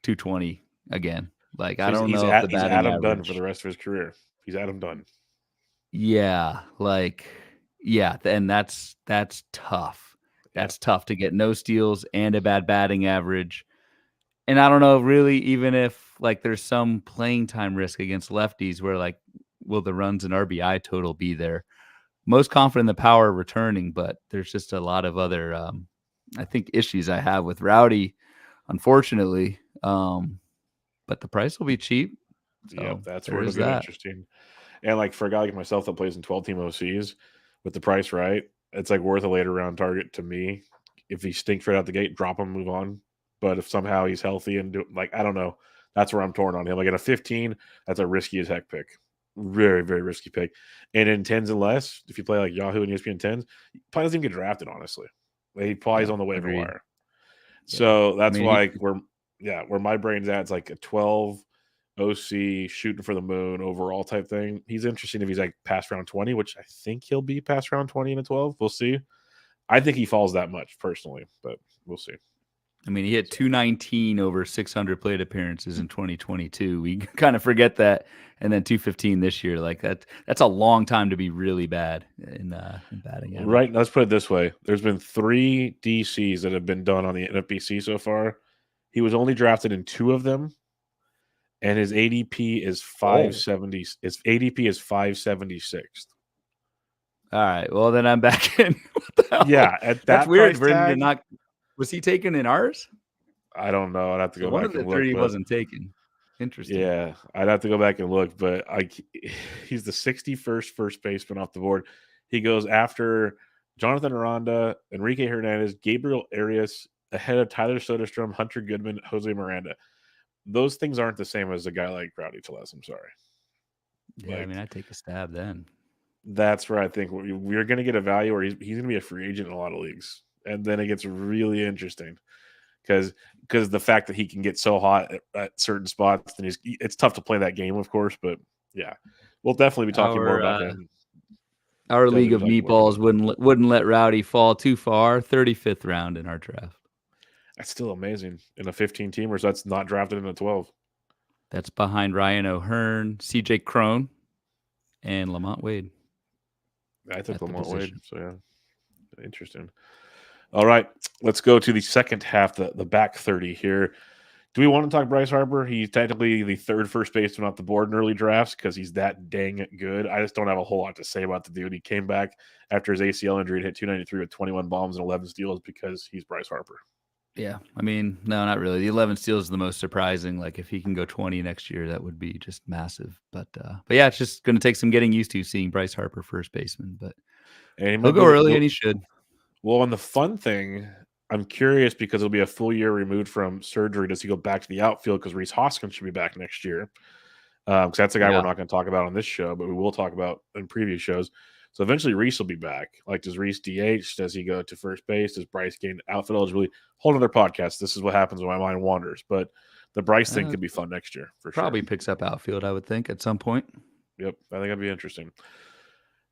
220 again. Like, I don't know if the batting Adam average, Dunn for the rest of his career. He's Adam Dunn. Yeah, like, yeah, and that's tough. That's tough to get no steals and a bad batting average. And I don't know really, even if like there's some playing time risk against lefties where like, will the runs and RBI total be there? Most confident in the power returning, but there's just a lot of other, I think, issues I have with Rowdy, unfortunately. But the price will be cheap. So yeah, that's where it'll get interesting. And like for a guy like myself that plays in 12-team OCs, with the price right, it's like worth a later round target to me. If he stinks right out the gate, drop him, move on. But if somehow he's healthy and I don't know, that's where I'm torn on him. Like at a 15, that's a risky as heck pick. Very, very risky pick. And in 10s and less, if you play like Yahoo and ESPN 10s, he probably doesn't even get drafted, honestly. He probably is on the waiver wire. So that's where my brain's at. It's like a 12 OC shooting for the moon overall type thing. He's interesting if he's like past round 20, which I think he'll be past round 20 in a 12. We'll see. I think he falls that much personally, but we'll see. I mean, he hit 219 over 600 plate appearances in 2022. We kind of forget that, and then 215 this year. Like that's a long time to be really bad in batting average. Right. Let's put it this way: there's been 3 DCs that have been done on the NFBC so far. He was only drafted in 2 of them, and his ADP is 570. His ADP is 576th. All right. Well, then I'm back in. What the hell? Yeah, at that's weird. Was he taken in ours? I don't know. I'd have to go one back of the and look. 3 wasn't taken. Interesting. Yeah, I'd have to go back and look, but he's the 61st first baseman off the board. He goes after Jonathan Aranda, Enrique Hernandez, Gabriel Arias, ahead of Tyler Soderstrom, Hunter Goodman, Jose Miranda. Those things aren't the same as a guy like Rowdy Tellez. I'm sorry. Yeah, I Like, mean, I'd take a stab then. that's where I think we're going to get a value where he's going to be a free agent in a lot of leagues. And then it gets really interesting because the fact that he can get so hot at certain spots, then it's tough to play that game, of course. But yeah, we'll definitely be talking more about him. Our Definitely league be of talking more about meatballs him. wouldn't let Rowdy fall too far. 35th round in our draft. That's still amazing in a 15 teamer. So that's not drafted in a 12. That's behind Ryan O'Hearn, C.J. Crone, and Lamont Wade. I took at the Lamont Wade. position. So yeah, interesting. All right, let's go to the second half, the back 30 here. Do we want to talk Bryce Harper? He's technically the third first baseman off the board in early drafts because he's that dang good. I just don't have a whole lot to say about the dude. He came back after his ACL injury and hit 293 with 21 bombs and 11 steals because he's Bryce Harper. Yeah, I mean, no, not really. The 11 steals is the most surprising. Like if he can go 20 next year, that would be just massive. But yeah, it's just going to take some getting used to seeing Bryce Harper first baseman. But he'll go early, and he should. Well, and the fun thing, I'm curious because it'll be a full year removed from surgery. Does he go back to the outfield? Because Rhys Hoskins should be back next year. Because that's a guy we're not going to talk about on this show, but we will talk about in previous shows. So eventually Rhys will be back. Like, does Rhys DH? Does he go to first base? Does Bryce gain outfield eligibility? Whole other podcast. This is what happens when my mind wanders. But the Bryce thing could be fun next year for probably sure. Picks up outfield, I would think, at some point. Yep, I think that'd be interesting.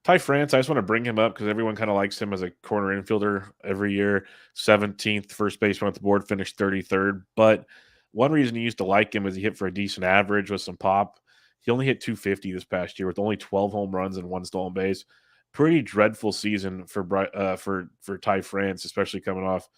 Ty France, I just want to bring him up because everyone kind of likes him as a corner infielder every year. 17th first baseman off the board, finished 33rd. But one reason you used to like him is he hit for a decent average with some pop. He only hit 250 this past year with only 12 home runs and 1 stolen base. Pretty dreadful season for Ty France, especially coming off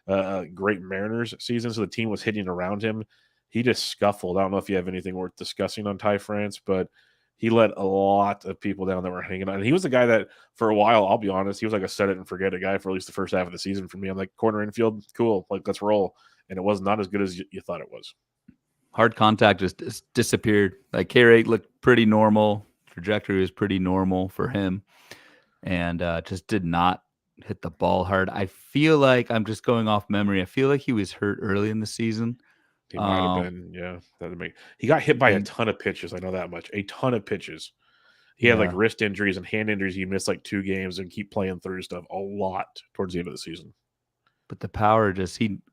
a great Mariners season. So the team was hitting around him. He just scuffled. I don't know if you have anything worth discussing on Ty France, but he let a lot of people down that were hanging on. And he was the guy that, for a while, I'll be honest, he was like a set it and forget it guy for at least the first half of the season for me. I'm like, corner infield, cool, like let's roll. And it was not as good as you thought it was. Hard contact just disappeared. Like K rate looked pretty normal. Trajectory was pretty normal for him, and just did not hit the ball hard. I feel like I'm just going off memory. I feel like he was hurt early in the season. He might have been, yeah. He got hit by a ton of pitches. I know that much. A ton of pitches. He had like wrist injuries and hand injuries. He missed like 2 games and keep playing through stuff a lot towards the end of the season. But the power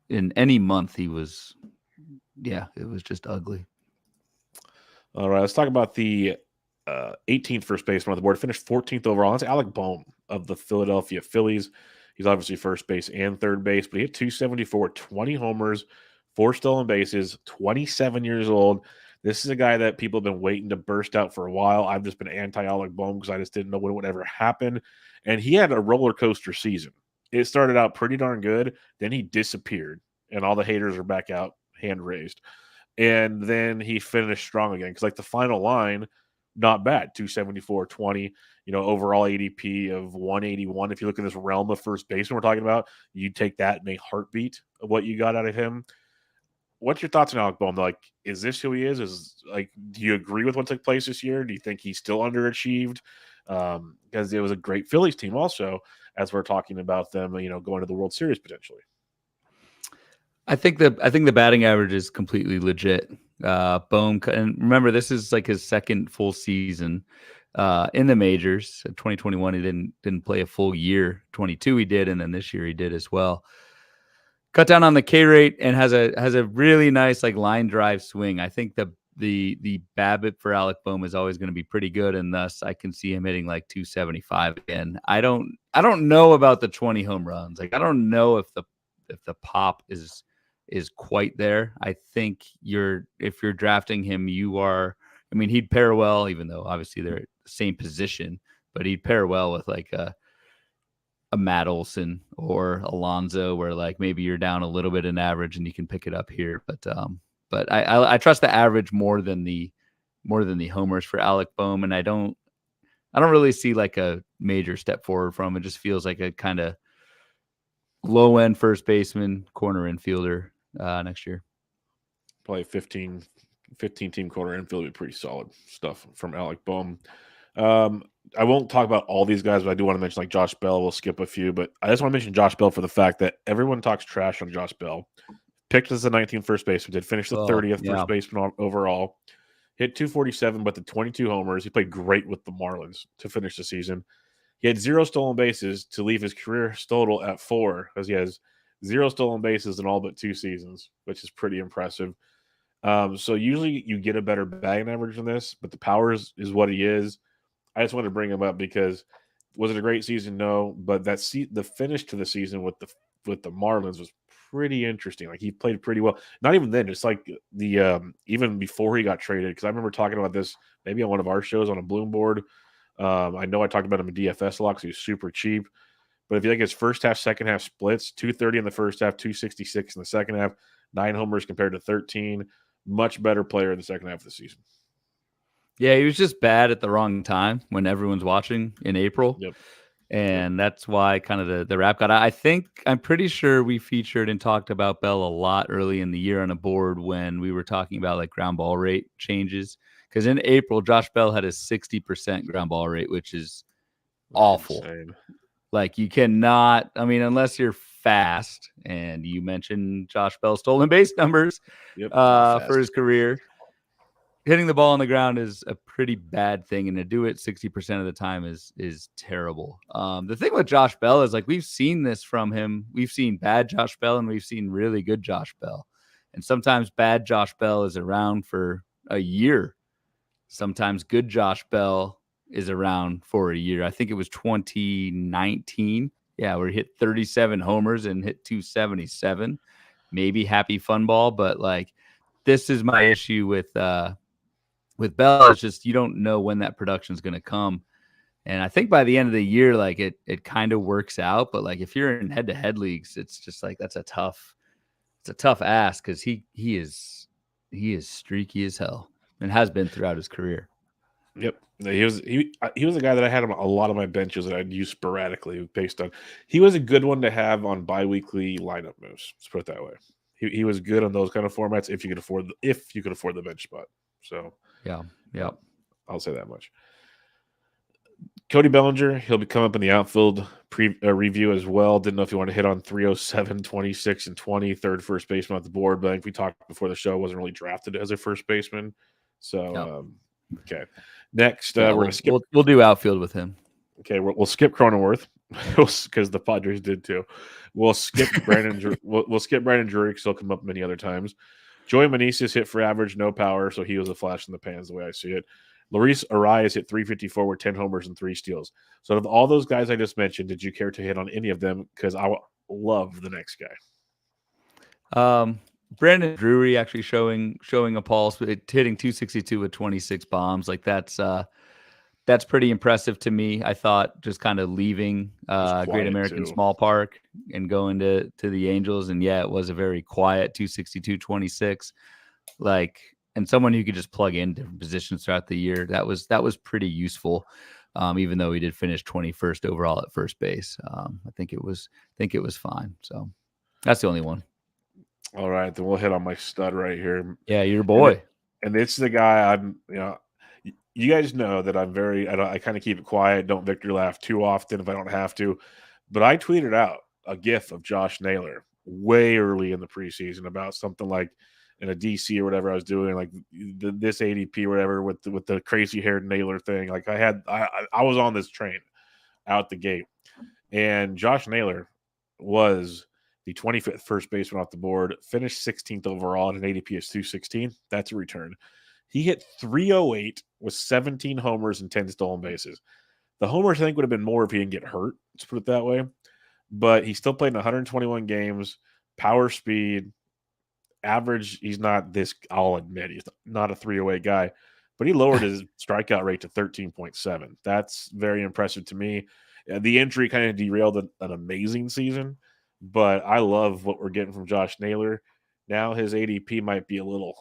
in any month he was, it was just ugly. All right, let's talk about the 18th first baseman on the board. Finished 14th overall. That's Alec Bohm of the Philadelphia Phillies. He's obviously first base and third base, but he hit 274, 20 homers, 4 stolen bases, 27 years old. This is a guy that people have been waiting to burst out for a while. I've just been anti-Alec Bohm because I just didn't know when it would ever happen. And he had a roller coaster season. It started out pretty darn good. Then he disappeared, and all the haters are back out, hand raised. And then he finished strong again because, like, the final line, not bad, 274, 20, overall ADP of 181. If you look at this realm of first baseman we're talking about, you take that in a heartbeat of what you got out of him. What's your thoughts on Alec Bohm? Like, is this who he is? Do you agree with what took place this year? Do you think he's still underachieved? Because it was a great Phillies team also, as we're talking about them, going to the World Series potentially. I think the batting average is completely legit. Bohm, and remember, this is like his second full season in the majors. 2021, he didn't play a full year. 22, he did, and then this year he did as well. Cut down on the K rate and has a really nice like line drive swing. I think the BABIP for Alec Bohm is always going to be pretty good, and thus I can see him hitting like 275 again. I don't know about the 20 home runs. Like I don't know if the pop is quite there. I think if you're drafting him, you are. I mean, he'd pair well, even though obviously they're at the same position, but he'd pair well with like a Matt Olson or Alonso, where like maybe you're down a little bit in average and you can pick it up here. But I trust the average more than the homers for Alec Bohm, and I don't really see like a major step forward from him. It just feels like a kind of low end first baseman, corner infielder next year. Probably 15 15-team corner infield would be pretty solid stuff from Alec Bohm. I won't talk about all these guys, but I do want to mention like Josh Bell. We'll skip a few, but I just want to mention Josh Bell for the fact that everyone talks trash on Josh Bell. Picked as the 19th first baseman, did finish the 30th first baseman overall. Hit 247, but the 22 homers. He played great with the Marlins to finish the season. He had 0 stolen bases to leave his career total at 4, because he has 0 stolen bases in all but 2 seasons, which is pretty impressive. So usually you get a better batting average than this, but the power is what he is. I just wanted to bring him up because was it a great season? No, but the finish to the season with the Marlins was pretty interesting. Like he played pretty well. Not even then, just like the even before he got traded. Because I remember talking about this maybe on one of our shows on a Bloom board. I know I talked about him in DFS a lot because he was super cheap. But if you look at his first half, second half splits, 230 in the first half, 266 in the second half, 9 homers compared to 13. Much better player in the second half of the season. Yeah, he was just bad at the wrong time when everyone's watching in April. Yep. And that's why kind of the rap got. I'm pretty sure we featured and talked about Bell a lot early in the year on a board when we were talking about like ground ball rate changes. Because in April, Josh Bell had a 60% ground ball rate, which is awful. Insane. Like you cannot, I mean, unless you're fast, and you mentioned Josh Bell's stolen base numbers for his career. Hitting the ball on the ground is a pretty bad thing, and to do it 60% of the time is terrible. The thing with Josh Bell is like we've seen this from him. We've seen bad Josh Bell, and we've seen really good Josh Bell. And sometimes bad Josh Bell is around for a year. Sometimes good Josh Bell is around for a year. I think it was 2019. Yeah, where he hit 37 homers and hit 277. Maybe happy fun ball, but like this is my issue with Bell. It's just you don't know when that production is going to come. And I think by the end of the year, like it kind of works out. But like if you're in head-to-head leagues, it's just like it's a tough ask because he is streaky as hell and has been throughout his career. Yep. He was a guy that I had on a lot of my benches that I'd use sporadically based on. He was a good one to have on biweekly lineup moves. Let's put it that way. He was good on those kind of formats if you could afford the bench spot. So yeah, I'll say that much. Cody Bellinger, he'll be coming up in the outfield review as well. Didn't know if you want to hit on 307, 26, and 20, third first baseman off the board, but I think we talked before the show, wasn't really drafted as a first baseman. So, okay. Next, we're going to skip. We'll do outfield with him. Okay, we'll skip Cronenworth because the Padres did too. We'll skip Brandon. we'll skip Brandon Drury because he'll come up many other times. Joey Meneses hit for average, no power, so he was a flash in the pans the way I see it. Luis Arias hit 354 with 10 homers and 3 steals. So of all those guys I just mentioned, did you care to hit on any of them? Because I love the next guy. Brandon Drury actually showing a pulse, hitting 262 with 26 bombs. Like that's pretty impressive to me. I thought just kind of leaving Great American Small Park and going to the Angels. And yeah, it was a very quiet 262, 26. Like, and someone who could just plug in different positions throughout the year. That was pretty useful. Even though he did finish 21st overall at first base. I think it was fine. So that's the only one. All right, then we'll hit on my stud right here. Yeah, your boy. And it's the guy you guys know that I kind of keep it quiet. Don't Victor laugh too often if I don't have to. But I tweeted out a GIF of Josh Naylor way early in the preseason about something like in a DC or whatever I was doing, like this ADP or whatever with the crazy haired Naylor thing. Like I was on this train out the gate, and Josh Naylor was the 25th first baseman off the board, finished 16th overall at an ADP of 216. That's a return. He hit 308 with 17 homers and 10 stolen bases. The homers, I think, would have been more if he didn't get hurt. Let's put it that way. But he still played in 121 games, power, speed, average. He's not this, I'll admit, he's not a 308 guy, but he lowered his strikeout rate to 13.7. That's very impressive to me. The injury kind of derailed an amazing season, but I love what we're getting from Josh Naylor. Now his ADP might be a little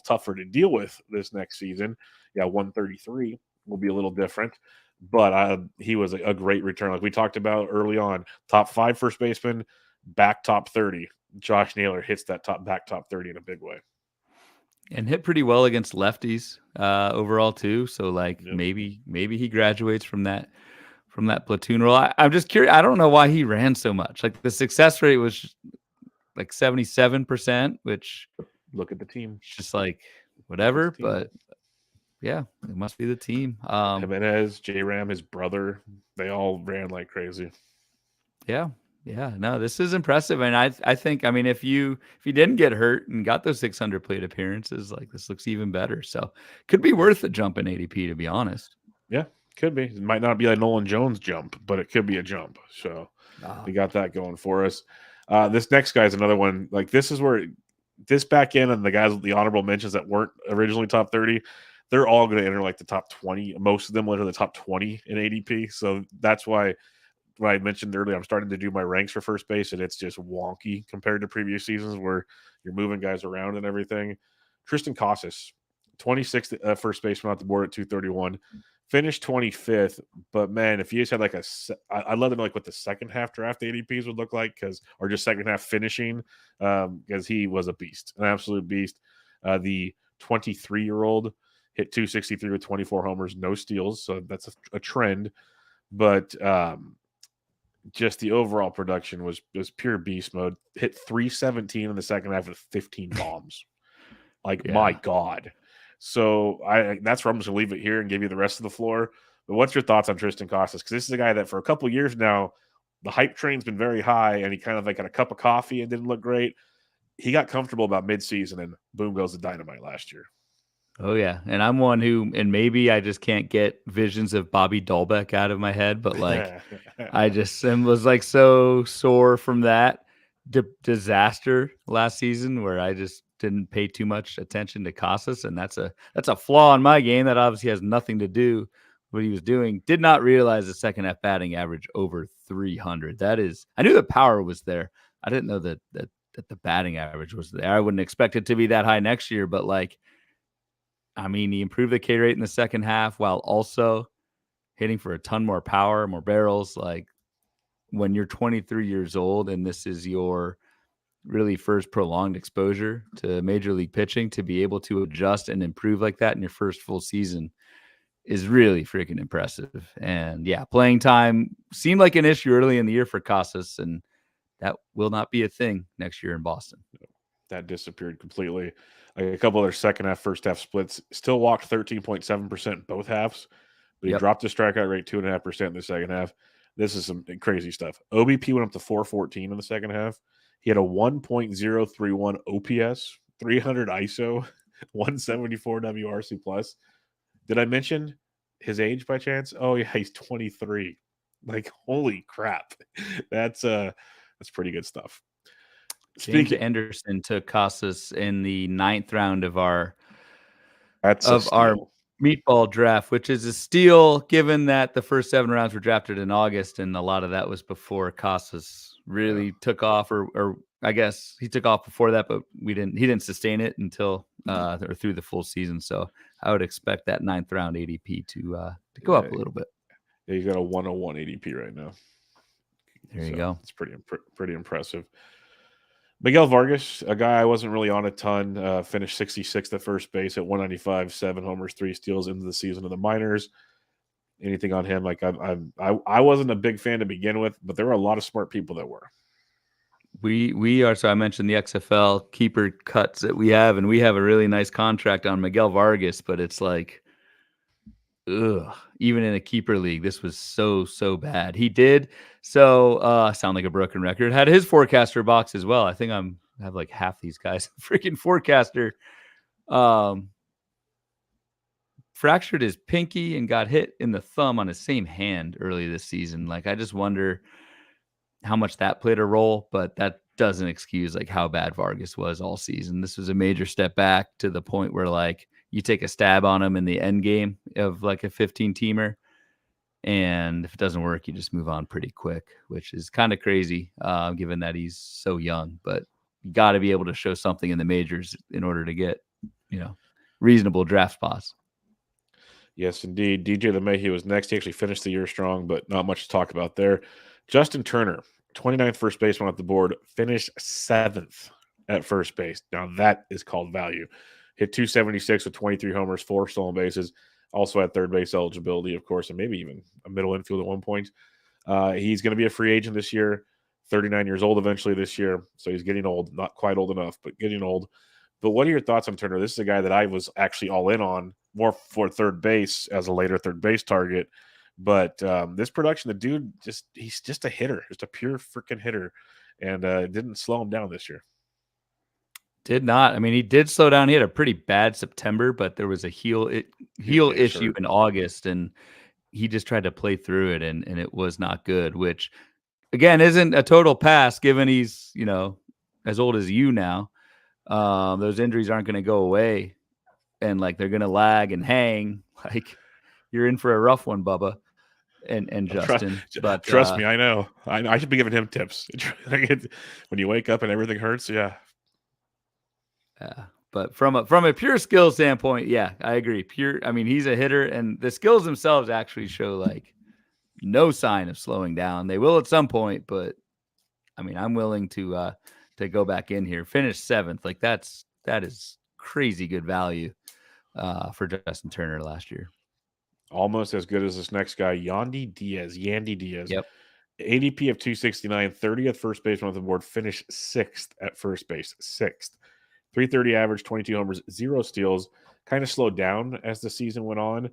tougher to deal with this next season. Yeah, 133 will be a little different, but he was a great return. Like we talked about early on, top 5 first baseman, back top 30. Josh Naylor hits that top 30 in a big way. and hit pretty well against lefties overall too. So like Yep. maybe he graduates from that platoon role. I'm just curious. I don't know why he ran so much. Like the success rate was like 77%, which Look at the team. is just like whatever. But yeah, it must be the team. Jimenez, J-Ram, his brother, they all ran like crazy. Yeah. No, this is impressive, and I think, I mean, if you didn't get hurt and got those 600 plate appearances, like this looks even better. So could be worth a jump in ADP, to be honest. Yeah, could be. It might not be a Nolan Jones jump, but it could be a jump. So we got that going for us. This next guy is another one. Like this is where this back end and the guys with the honorable mentions that weren't originally top 30, they're all going to enter like the top 20. Most of them will enter the top 20 in ADP. So that's why when I mentioned earlier, I'm starting to do my ranks for first base, and it's just wonky compared to previous seasons where you're moving guys around and everything. Triston Casas, 26th first baseman off the board at 231, finished 25th. But man, if you just had like I'd love to know like what the second half draft ADPs would look like, or just second half finishing, because he was a beast, an absolute beast. The 23-year-old hit 263 with 24 homers, no steals, so that's a trend. But just the overall production was pure beast mode. Hit 317 in the second half with 15 bombs. My God. So that's where I'm just gonna leave it here and give you the rest of the floor. But what's your thoughts on Triston Casas? Because this is a guy that for a couple of years now, the hype train's been very high, and he kind of like got a cup of coffee and didn't look great. He got comfortable about midseason, and boom goes the dynamite last year. Oh yeah, and I'm one who, and maybe I just can't get visions of Bobby Dahlbeck out of my head, but like I just was like so sore from that disaster last season where I just didn't pay too much attention to Casas, and that's a flaw in my game that obviously has nothing to do with what he was doing. Did not realize the second half batting average over 300. That is, I knew the power was there. I didn't know that the batting average was there. I wouldn't expect it to be that high next year, but like, I mean, he improved the K rate in the second half while also hitting for a ton more power, more barrels. Like when you're 23 years old and this is your really first prolonged exposure to major league pitching, to be able to adjust and improve like that in your first full season is really freaking impressive. And yeah, playing time seemed like an issue early in the year for Casas, and that will not be a thing next year in Boston. That disappeared completely. Like a couple other second half, first half splits. Still walked 13.7% both halves, but he dropped the strikeout rate 2.5% in the second half. This is some crazy stuff. OBP went up to 414 in the second half. He had a 1.031 OPS, 300 ISO, 174 WRC plus. Did I mention his age by chance? Oh yeah, he's 23. Like holy crap, that's pretty good stuff. James Anderson took Casas in the 9th round of our meatball draft, which is a steal given that the first 7 rounds were drafted in August, and a lot of that was before Casas really took off, or I guess he took off before that, but he didn't sustain it until or through the full season. So I would expect that 9th round ADP to go up a little bit. Yeah, he's got a 101 ADP right now. There you go. It's pretty impressive. Miguel Vargas, a guy I wasn't really on a ton, finished 66th at first base at 195, 7 homers, 3 steals into the season of the minors. Anything on him? Like I wasn't a big fan to begin with, but there were a lot of smart people that were. We are. So I mentioned the XFL keeper cuts that we have, and we have a really nice contract on Miguel Vargas, but it's like, even in a keeper league, this was so bad. He did sound like a broken record. Had his forecaster box as well. I think I have like half these guys freaking forecaster. Fractured his pinky and got hit in the thumb on his same hand early this season. Like I just wonder how much that played a role, but that doesn't excuse like how bad Vargas was all season. This was a major step back to the point where like you take a stab on him in the end game of like a 15-teamer. And if it doesn't work, you just move on pretty quick, which is kind of crazy given that he's so young. But you got to be able to show something in the majors in order to get, reasonable draft spots. Yes, indeed. DJ LeMahieu was next. He actually finished the year strong, but not much to talk about there. Justin Turner, 29th first baseman off the board, finished 7th at first base. Now that is called value. hit 276 with 23 homers, 4 stolen bases. Also had third base eligibility, of course, and maybe even a middle infield at one point. He's going to be a free agent this year, 39 years old eventually this year. So he's getting old, not quite old enough, but getting old. But what are your thoughts on Turner? This is a guy that I was actually all in on, more for third base as a later third base target. But this production, the dude, he's just a hitter, just a pure freaking hitter, and didn't slow him down this year. Did not. I mean, he did slow down. He had a pretty bad September, but there was a heel issue in August, and he just tried to play through it, and it was not good, which, again, isn't a total pass given he's, as old as you now. Those injuries aren't going to go away, and like they're going to lag and hang. Like you're in for a rough one, Bubba and Justin. But trust me, I know. I should be giving him tips when you wake up and everything hurts. Yeah. But from a pure skill standpoint, yeah, I agree. I mean, he's a hitter, and the skills themselves actually show like no sign of slowing down. They will at some point, but I mean, I'm willing to go back in here, finish 7th. Like that is crazy good value for Justin Turner last year. Almost as good as this next guy, Yandy Diaz. Yep. ADP of 269, 30th first baseman on the board, finished 6th at first base. 6th. 330 average, 22 homers, 0 steals. Kind of slowed down as the season went on.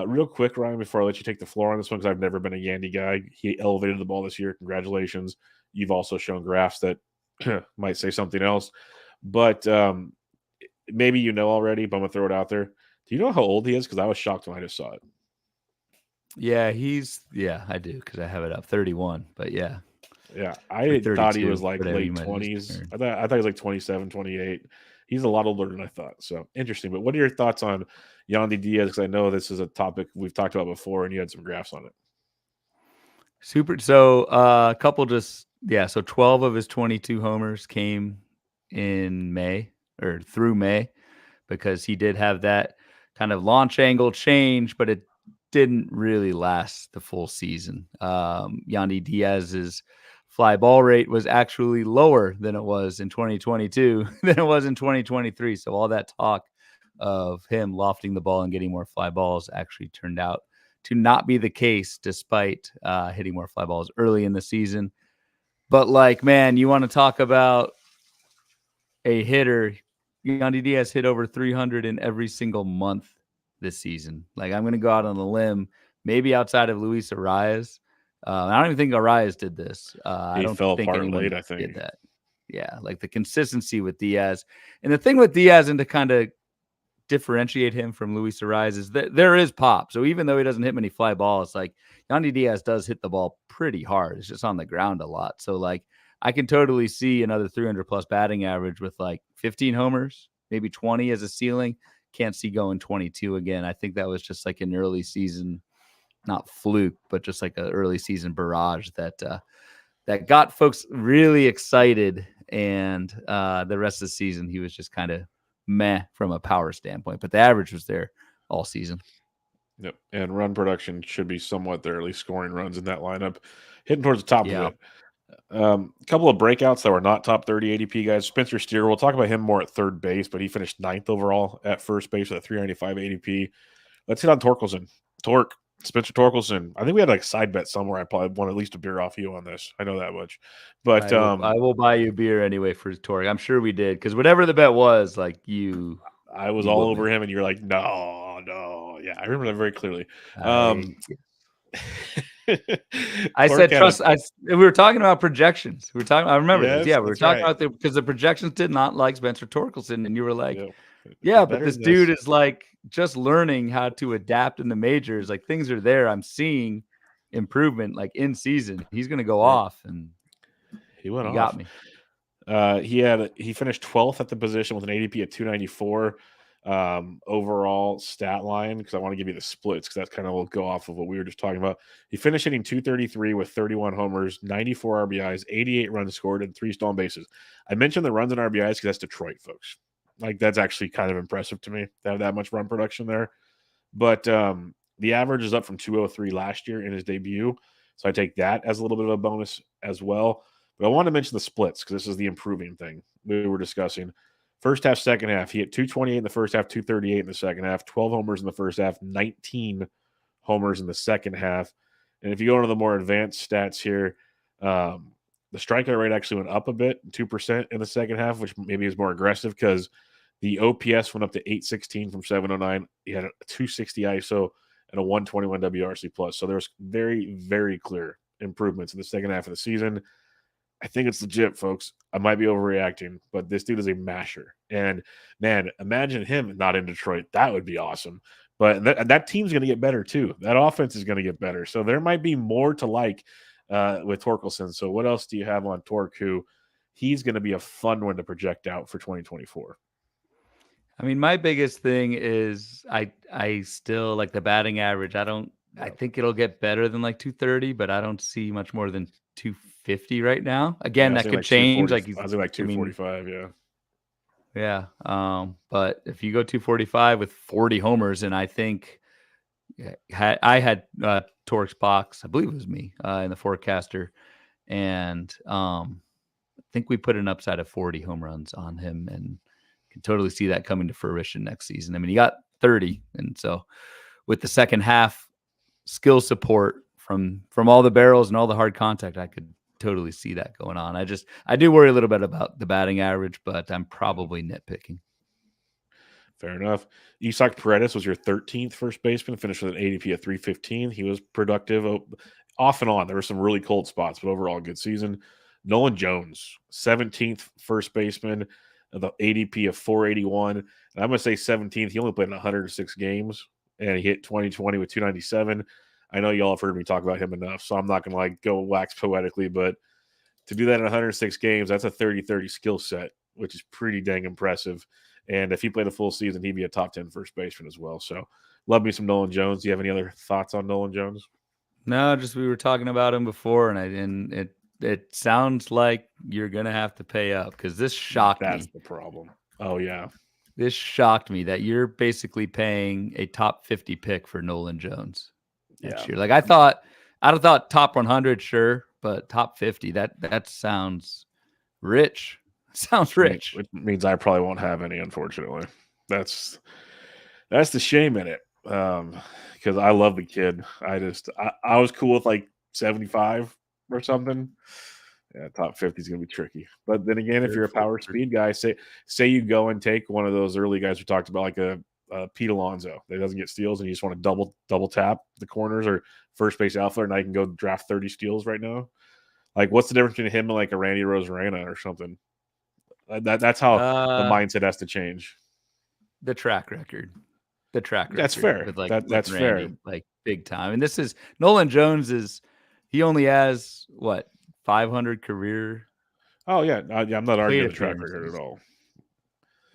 Real quick, Ryan, before I let you take the floor on this one, because I've never been a Yandy guy. He elevated the ball this year. Congratulations. You've also shown graphs that might say something else. But maybe you know already, but I'm going to throw it out there. Do you know how old he is? Because I was shocked when I just saw it. Yeah, I do, because I have it up, 31. But yeah. Yeah, I thought he was like late 20s. I thought he was like 27, 28. He's a lot older than I thought. So interesting. But what are your thoughts on Yandy Diaz? Because I know this is a topic we've talked about before, and you had some graphs on it. Super. So a couple so 12 of his 22 homers came in May or through May, because he did have that kind of launch angle change, but it didn't really last the full season. Yandy Diaz's fly ball rate was actually lower than it was in 2022 than it was in 2023. So all that talk of him lofting the ball and getting more fly balls actually turned out to not be the case, despite hitting more fly balls early in the season. But like, man, you want to talk about a hitter? Yandy Diaz hit over 300 in every single month this season. Like, I'm going to go out on a limb, maybe outside of Luis Arias. I don't even think Arias did this. I don't fell think apart anyone late, I think. did that. Yeah, like the consistency with Diaz. And the thing with Diaz, and to kind of differentiate him from Luis Arias, is that there is pop. So even though he doesn't hit many fly balls, like Yandy Diaz does hit the ball pretty hard. It's just on the ground a lot. So like I can totally see another 300 plus batting average with like 15 homers, maybe 20 as a ceiling. Can't see going 22 again. I think that was just like an early season, not fluke, but just like an early season barrage that got folks really excited. And the rest of the season, he was just kind of meh from a power standpoint, but the average was there all season. Yep. And run production should be somewhat there, at least scoring runs in that lineup, hitting towards the top of it. A couple of breakouts that were not top 30 ADP guys. Spencer Steer, we'll talk about him more at third base, but he finished 9th overall at first base with a 395 ADP. Let's hit on Torkelson. Spencer Torkelson. I think we had like side bet somewhere. I probably won at least a beer off you on this. I know that much. But I will buy you beer anyway for Torque. I'm sure we did, because whatever the bet was, like I was all over him, and you're like, no. Yeah, I remember that very clearly. I said trust. We were talking about projections. I remember this. Yeah, we were talking about because the projections did not like Spencer Torkelson, and you were like, yeah, but this dude is like just learning how to adapt in the majors. Like things are there. I'm seeing improvement like in season. He's going to go off, and he went off. Got me. He finished 12th at the position with an ADP at 294. Overall stat line, because I want to give you the splits, because that's kind of will go off of what we were just talking about. He finished hitting 233 with 31 homers, 94 RBIs, 88 runs scored, and 3 stolen bases. I mentioned the runs and RBIs because that's Detroit, folks. Like, that's actually kind of impressive to me to have that much run production there. But the average is up from 203 last year in his debut, so I take that as a little bit of a bonus as well. But I want to mention the splits, because this is the improving thing we were discussing. First half, second half, he hit 228 in the first half, 238 in the second half, 12 homers in the first half, 19 homers in the second half. And if you go into the more advanced stats here, the strikeout rate actually went up a bit, 2% in the second half, which maybe is more aggressive because the OPS went up to 816 from 709. He had a 260 ISO and a 121 WRC plus. So there's very, very clear improvements in the second half of the season. I think it's legit, folks. I might be overreacting, but this dude is a masher. And man, imagine him not in Detroit. That would be awesome. But that team's going to get better too. That offense is going to get better. So there might be more to like with Torkelson. So what else do you have on Torque? Who he's going to be a fun one to project out for 2024. I mean, my biggest thing is I still like the batting average. I think it'll get better than like 230, but I don't see much more than 250 right now. Again, that could change. Like I was like 245, yeah. Yeah. But if you go 245 with 40 homers, and I think I had Torque's box, I believe it was me, in the forecaster, and I think we put an upside of 40 home runs on him, and can totally see that coming to fruition next season. I mean, he got 30, and so with the second half skill support from all the barrels and all the hard contact, I could totally see that going on. I do worry a little bit about the batting average, but I'm probably nitpicking. Fair enough. Isaac Paredes was your 13th first baseman, finished with an ADP of 315. He was productive off and on. There were some really cold spots, but overall good season. Nolan Jones, 17th first baseman, the ADP of 481. And I'm going to say 17th. He only played in 106 games, and he hit 2020 with 297. I know y'all have heard me talk about him enough, so I'm not going to like go wax poetically, but to do that in 106 games, that's a 30-30 skill set, which is pretty dang impressive. And if he played a full season, he'd be a top 10 first baseman as well. So love me some Nolan Jones. Do you have any other thoughts on Nolan Jones? No, just we were talking about him before, and it sounds like you're gonna have to pay up because this shocked me. That's the problem. Oh yeah, this shocked me that you're basically paying a top 50 pick for Nolan Jones next year. Like I'd have thought top 100, sure, but top 50, that sounds rich. Sounds rich. It means I probably won't have any, unfortunately. That's the shame in it. Because I love the kid. I was cool with like 75 or something. Yeah, top 50 is gonna be tricky. But then again, if you're a power speed guy, say you go and take one of those early guys we talked about, like a Pete Alonso that doesn't get steals, and you just want to double tap the corners or first base outfielder, and I can go draft 30 steals right now. Like, what's the difference between him and like a Randy Rosarena or something? That's how the mindset has to change. The track record. That's fair. With like, that's Randy, fair. like big time. And this is Nolan Jones he only has what 500 career. Oh yeah, I'm not arguing the track record at all.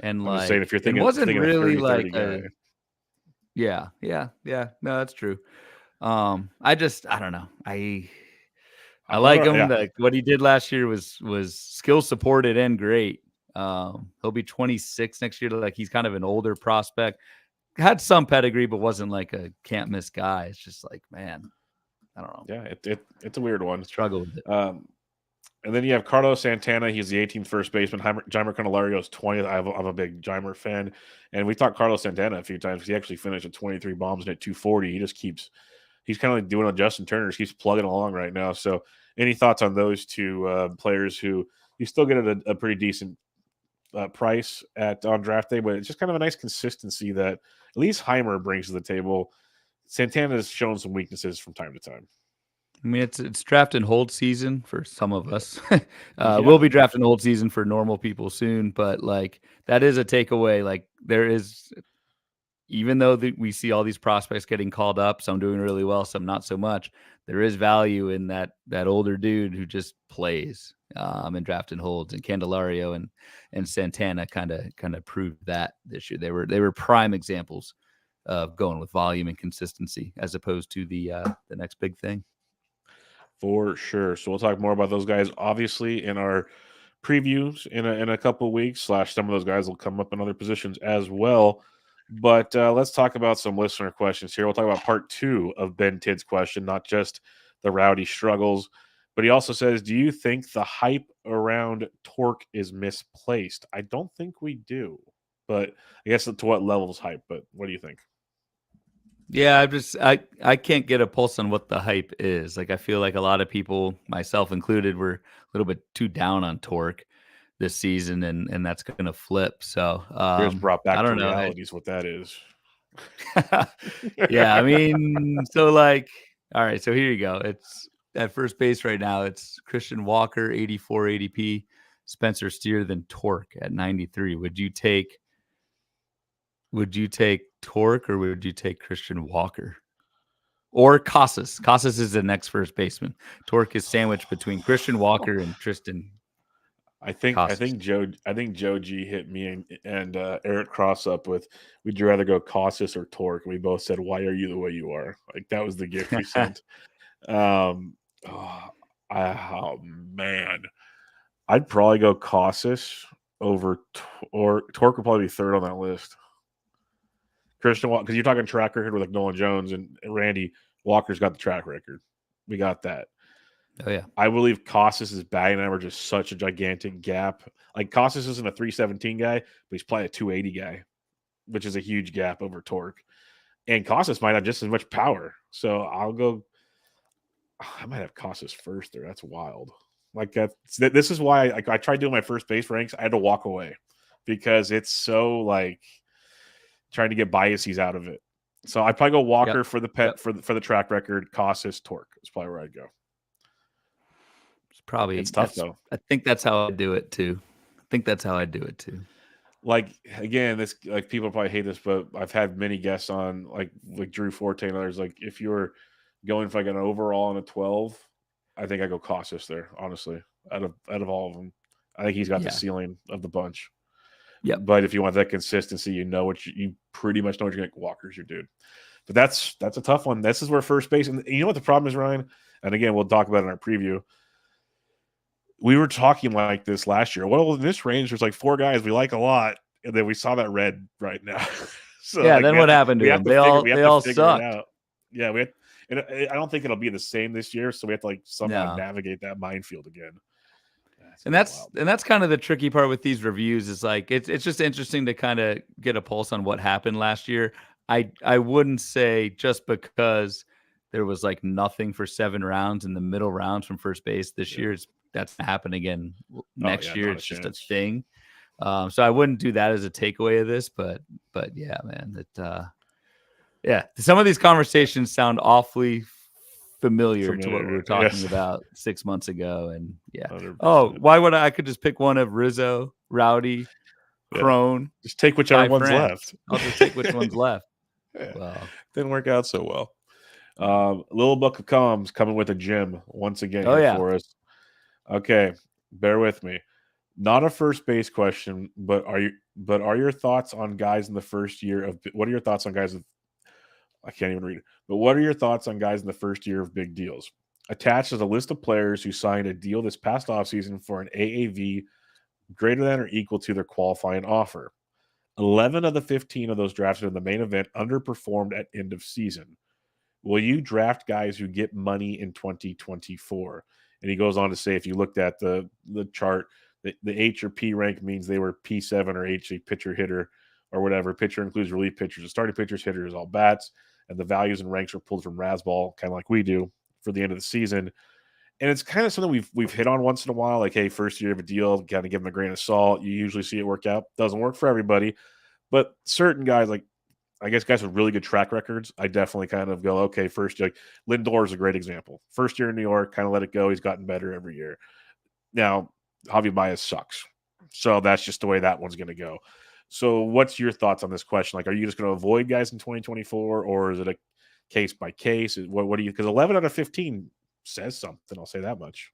And I'm like, just saying if you're thinking, it wasn't thinking really 30, like guy. Yeah. No, that's true. I don't know. I like him. Yeah. Like what he did last year was skill supported and great. He'll be 26 next year. Like he's kind of an older prospect. Had some pedigree, but wasn't like a can't miss guy. It's just like, man, I don't know. Yeah, it's a weird one. Struggle with it. And then you have Carlos Santana. He's the 18th first baseman. Jeimer Candelario is 20th. I'm a big Jeimer fan. And we talked Carlos Santana a few times because he actually finished with 23 bombs and at 240. He's kind of like doing what Justin Turner. He keeps plugging along right now. So any thoughts on those two players who you still get at a pretty decent price on draft day, but it's just kind of a nice consistency that at least Heimer brings to the table. Santana has shown some weaknesses from time to time. I mean, it's draft and hold season for some of us. We'll be draft and hold season for normal people soon, but like that is a takeaway. Like there is, even though we see all these prospects getting called up, some doing really well, some not so much. There is value in that older dude who just plays and draft and holds. And Candelario and Santana kind of proved that this year. They were prime examples of going with volume and consistency as opposed to the next big thing. For sure. So we'll talk more about those guys, obviously, in our previews in a couple of weeks. Some of those guys will come up in other positions as well. But let's talk about some listener questions here. We'll talk about part 2 of Ben Tidd's question, not just the Rowdy struggles. But he also says, do you think the hype around Torque is misplaced? I don't think we do. But I guess to what level's hype? But what do you think? Yeah, I can't get a pulse on what the hype is. Like I feel like a lot of people, myself included, were a little bit too down on Torque this season, and that's going to flip. So You're just brought I back to don't know. reality is what that is. Yeah, I mean, so like, all right, so here you go. It's at first base right now. It's Christian Walker, 84 ADP, Spencer Steer, then Torque at 93. Would you take Torque or would you take Christian Walker? Or Casas? Casas is the next first baseman. Torque is sandwiched between Christian Walker and Triston. I think Joe G hit me and Eric Cross up with, would you rather go Casas or Torque? We both said, why are you the way you are? Like that was the gift we sent. Oh man, I'd probably go Casas over or Torque would probably be third on that list. Christian Walker, because you're talking track record with like Nolan Jones and Randy Walker's got the track record. We got that. Oh yeah, I believe Casas' batting average is such a gigantic gap. Like Casas isn't a 317 guy, but he's probably a 280 guy, which is a huge gap over Torque. And Casas might have just as much power. So I'll go. I might have Casas first there. That's wild. Like this is why I tried doing my first base ranks. I had to walk away because it's so like trying to get biases out of it. So I'd probably go Walker for the for the track record. Casas, Torque is probably where I'd go. It's tough though. I think that's how I do it too. Like again, this like people probably hate this, but I've had many guests on like Drew Forte and others. Like if you're going for like an overall and a 12, I think I go Casas there. Honestly, out of all of them, I think he's got the ceiling of the bunch. Yeah, but if you want that consistency, you pretty much know what you're going to Walker's your dude. But that's a tough one. This is where first base, and you know what the problem is, Ryan. And again, we'll talk about it in our preview. We were talking like this last year. Well, in this range, there's like 4 guys we like a lot, and then we saw that red right now. So yeah, then what happened to them? They all sucked. Yeah, and I don't think it'll be the same this year. So we have to like somehow navigate that minefield again. And that's kind of the tricky part with these reviews is like it's just interesting to kind of get a pulse on what happened last year. I wouldn't say just because there was like nothing for 7 rounds in the middle rounds from first base this year. That's going to happen again next year. It's just a thing. So I wouldn't do that as a takeaway of this, but yeah, man, some of these conversations sound awfully familiar to what we were talking about 6 months ago. And 100%. Why would I could just pick one of Rizzo, Rowdy, Crone. Just take whichever one's left. I'll just take which one's left. Well, didn't work out so well. Little Book of Comms coming with a gym once again for us. Okay, bear with me. Not a first base question, but are your thoughts on guys in the first year of what are your thoughts on guys of I can't even read it. But what are your thoughts on guys in the first year of big deals? Attached is a list of players who signed a deal this past offseason for an AAV greater than or equal to their qualifying offer. 11 of the 15 of those drafted in the main event underperformed at end of season. Will you draft guys who get money in 2024? And he goes on to say, if you looked at the chart, the H or P rank means they were P7 or H, a pitcher hitter or whatever. Pitcher includes relief pitchers. The starting pitchers, hitters, all bats. And the values and ranks are pulled from Razzball, kind of like we do for the end of the season. And it's kind of something we've hit on once in a while, like, hey, first year of a deal, kind of give them a grain of salt. You usually see it work out. Doesn't work for everybody. But certain guys, like, I guess guys with really good track records, I definitely kind of go, okay, first year. Like Lindor is a great example. First year in New York, kind of let it go. He's gotten better every year. Now, Javi Baez sucks. So that's just the way that one's going to go. So what's your thoughts on this question? Like, are you just going to avoid guys in 2024, or is it a case by case? What do you – because 11 out of 15 says something. I'll say that much.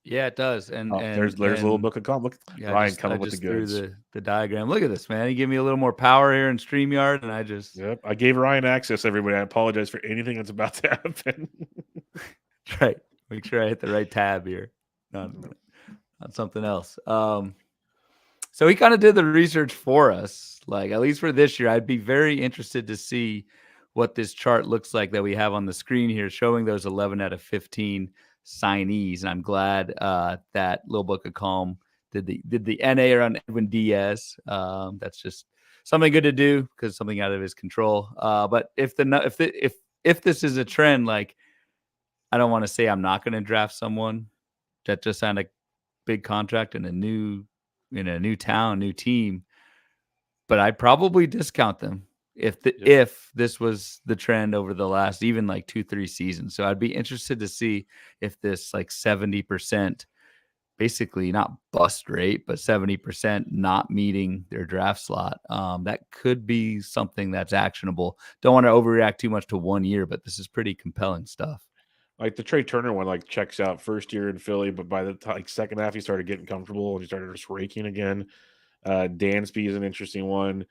Yeah, it does. And there's a little book of com. Look, Ryan coming with the goods. The diagram. Look at this, man. He gave me a little more power here in StreamYard, and I just – Yep, I gave Ryan access, everybody. I apologize for anything that's about to happen. Right. Make sure I hit the right tab here. Not something else. So he kind of did the research for us. Like, at least for this year, I'd be very interested to see what this chart looks like that we have on the screen here, showing those 11 out of 15 signees, and I'm glad that Little Book of Calm did the NA around Edwin Diaz. That's just something good to do because something out of his control. But if this is a trend, like, I don't want to say I'm not going to draft someone that just signed a big contract in a new town, new team, but I'd probably discount them if this was the trend over the last even like 2-3 seasons. So I'd be interested to see if this like 70%, basically not bust rate, but 70% not meeting their draft slot. That could be something that's actionable. Don't want to overreact too much to 1 year, but this is pretty compelling stuff. Like the Trey Turner one, like checks out first year in Philly, but by the second half, he started getting comfortable and he started just raking again. Dansby is an interesting one.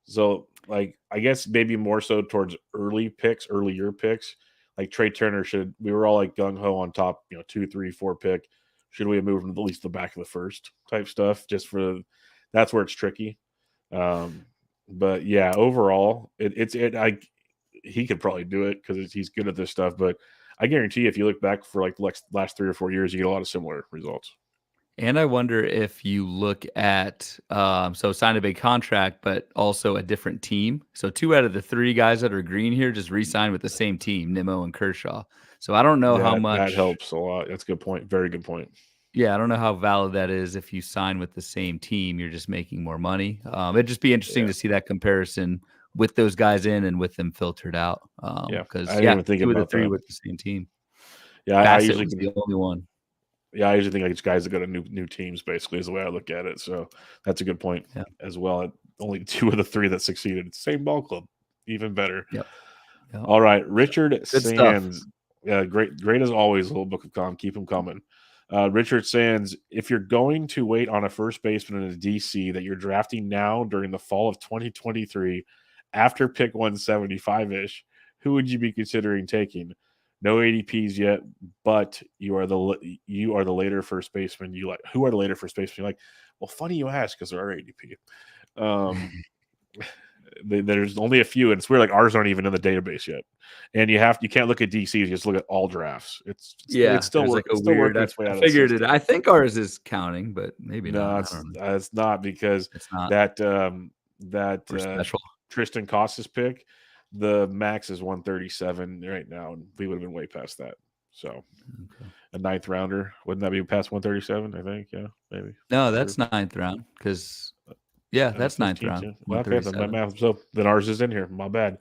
So, like, I guess maybe more so towards earlier picks. Like Trey Turner we were all like gung ho on top, 2, 3, 4 pick. Should we have moved him to at least the back of the first type stuff? That's where it's tricky. But yeah, overall, he could probably do it because he's good at this stuff. But I guarantee you, if you look back for like the last 3 or 4 years, you get a lot of similar results. And I wonder if you look at so signed a big contract, but also a different team. So 2 out of the 3 guys that are green here just re-signed with the same team, Nimmo and Kershaw. So I don't know how much that helps a lot. That's a good point. Very good point. Yeah, I don't know how valid that is. If you sign with the same team, you're just making more money. It'd just be interesting to see that comparison with those guys in and with them filtered out. Because I didn't even think 2 of the about 3 that. with the same team. Yeah, I usually was the only one. Yeah, I usually think like it's guys that go to new teams. Basically, is the way I look at it. So that's a good point as well. Only 2 of the 3 that succeeded, same ball club, even better. Yep. All right, Richard Good Sands. stuff. Yeah, great as always. Little Book of Calm, keep them coming. Richard Sands, if you're going to wait on a first baseman in a DC that you're drafting now during the fall of 2023, after pick 175 ish, who would you be considering taking? No ADPs yet, but you are the later first baseman you like. Who are the later first baseman you like? Well, funny you ask, because there are ADP. There's only a few, and it's weird. Like ours aren't even in the database yet, and you can't look at DCs. You just look at all drafs. It's still like it's still working its way out. I figured it. I think ours is counting, but maybe not. It's not because it's not that special. Triston Casas pick. The max is 137 right now, and we would have been way past that. So, a 9th rounder, wouldn't that be past 137? I think, yeah, maybe. No, that's 9th round because. Yeah, that's 9th round. Okay, then my math. So then ours is in here. My bad.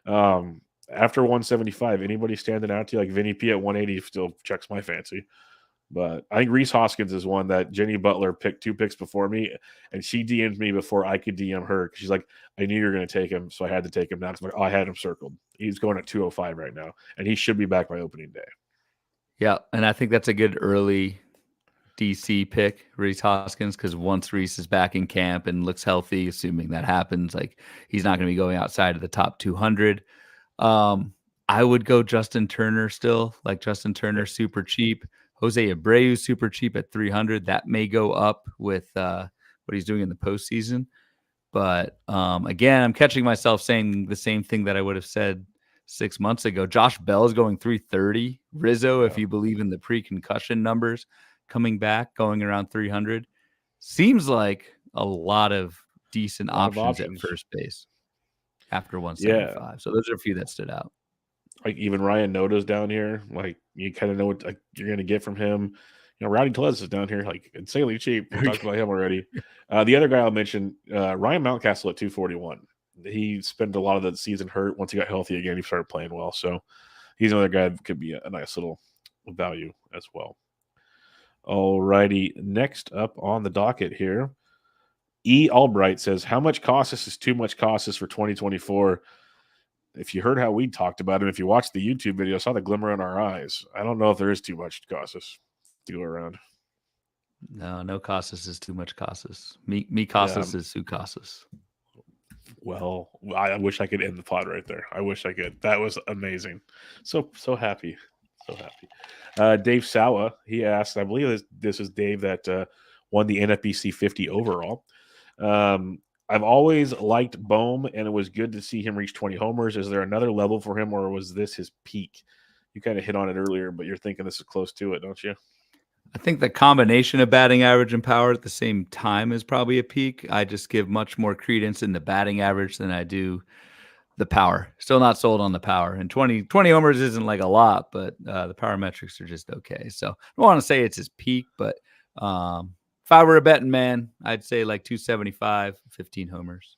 After 175, anybody standing out to you like Vinny P at 180 still checks my fancy. But I think Reese Hoskins is one that Jenny Butler picked 2 picks before me, and she DM'd me before I could DM her. She's like, I knew you were going to take him, so I had to take him now. Like, I had him circled. He's going at 205 right now, and he should be back by opening day. Yeah, and I think that's a good early DC pick, Reese Hoskins, because once Reese is back in camp and looks healthy, assuming that happens, like he's not going to be going outside of the top 200. I would go Justin Turner still, like Justin Turner, super cheap. Jose Abreu, super cheap at 300. That may go up with what he's doing in the postseason. But again, I'm catching myself saying the same thing that I would have said 6 months ago. Josh Bell is going 330. Rizzo, if you believe in the pre-concussion numbers, coming back, going around 300. Seems like a lot of decent options at first base after 175. Yeah. So those are a few that stood out. Like even Ryan Noda's down here. Like you kind of know what you're going to get from him. Rowdy Tellez is down here, like insanely cheap. We talked about him already. The other guy I'll mention, Ryan Mountcastle at 241. He spent a lot of the season hurt. Once he got healthy again, he started playing well. So he's another guy that could be a nice little value as well. All righty. Next up on the docket here, E. Albright says, how much Casas is too much Casas for 2024? If you heard how we talked about him, if you watched the YouTube video, saw the glimmer in our eyes. I don't know if there is too much Casas to go around. No Casas is too much Casas. Me Casas is Su Casas. Well, I wish I could end the pod right there. I wish I could. That was amazing. So happy. So happy. Dave Sawa, he asked, I believe this is Dave that won the NFBC 50 overall. I've always liked Bohm, and it was good to see him reach 20 homers. Is there another level for him, or was this his peak? you kind of hit on it earlier, but you're thinking this is close to it, don't you? I think the combination of batting average and power at the same time is probably a peak. I just give much more credence in the batting average than I do the power. Still not sold on the power. And 20 homers isn't like a lot, but the power metrics are just okay. So I don't want to say it's his peak, but if I were a betting man, I'd say like 275, 15 homers.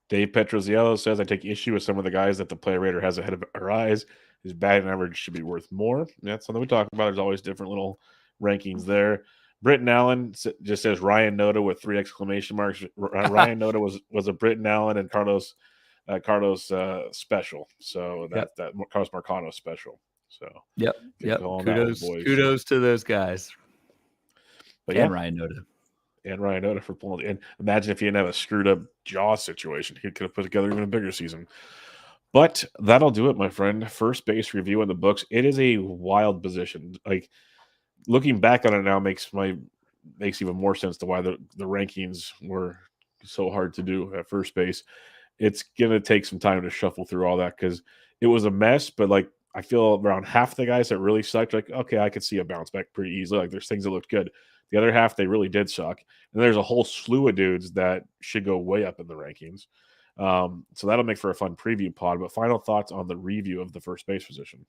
Dave Petroziello says, I take issue with some of the guys that the player rater has ahead of our eyes. His batting average should be worth more. That's something we talk about. There's always different little rankings there. Britton Allen just says Ryan Noda with 3 exclamation marks. Ryan Noda was a Britton Allen and Carlos special. So that Carlos Marcano special. So yep. Kudos to those guys. But and Ryan Noda. And Ryan Noda for pulling. And imagine if he didn't have a screwed up jaw situation, he could have put together even a bigger season. But that'll do it, my friend. First base review in the books. It is a wild position. Like, looking back on it now makes even more sense to why the rankings were so hard to do at first base. It's gonna take some time to shuffle through all that because it was a mess. But like, I feel around half the guys that really sucked, like, okay, I could see a bounce back pretty easily. Like, there's things that looked good. The other half, they really did suck. And there's a whole slew of dudes that should go way up in the rankings. So that'll make for a fun preview pod. But final thoughts on the review of the first base position?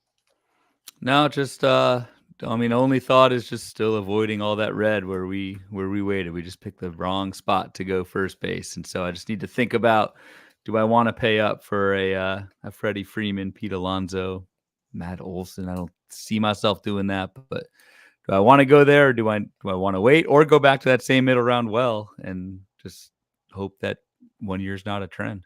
No, just only thought is just still avoiding all that red where we waited. We just picked the wrong spot to go first base, and so I just need to think about: do I want to pay up for a Freddie Freeman, Pete Alonso, Matt Olson? I don't see myself doing that, but do I want to go there, or do I want to wait, or go back to that same middle round well and just hope that 1 year's not a trend?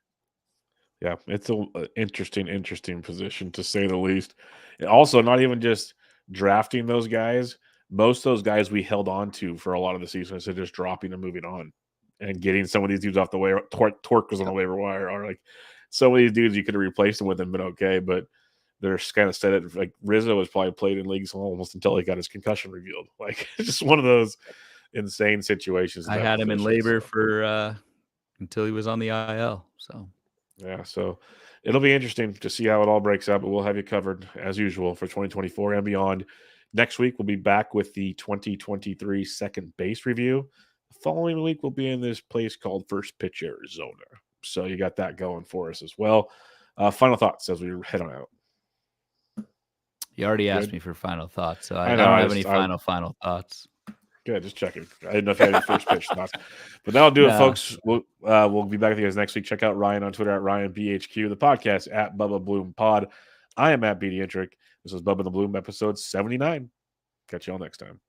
Yeah, it's an interesting position to say the least. And also, not even just drafting those guys. Most of those guys we held on to for a lot of the season instead of just dropping and moving on and getting some of these dudes off the waiver. Torque was on the waiver wire. Or like some of these dudes you could have replaced them with and been okay, but they're kind of set it. Like Rizzo has probably played in leagues almost until he got his concussion revealed. Like, it's just one of those insane situations. I had him in labor for until he was on the IL. So. Yeah, so it'll be interesting to see how it all breaks out, but we'll have you covered as usual for 2024 and beyond. Next week, we'll be back with the 2023 second base review. The following week, we'll be in this place called First Pitch Arizona. So you got that going for us as well. Final thoughts as we head on out. You already asked me for final thoughts, so I don't have any final thoughts. Good, just checking. I didn't know if you had your first pitch thoughts. But that'll do it, folks. We'll be back with you guys next week. Check out Ryan on Twitter at RyanBHQ, the podcast at Bubba Bloom Pod. I am at BDintric. This is Bubba the Bloom, episode 79. Catch you all next time.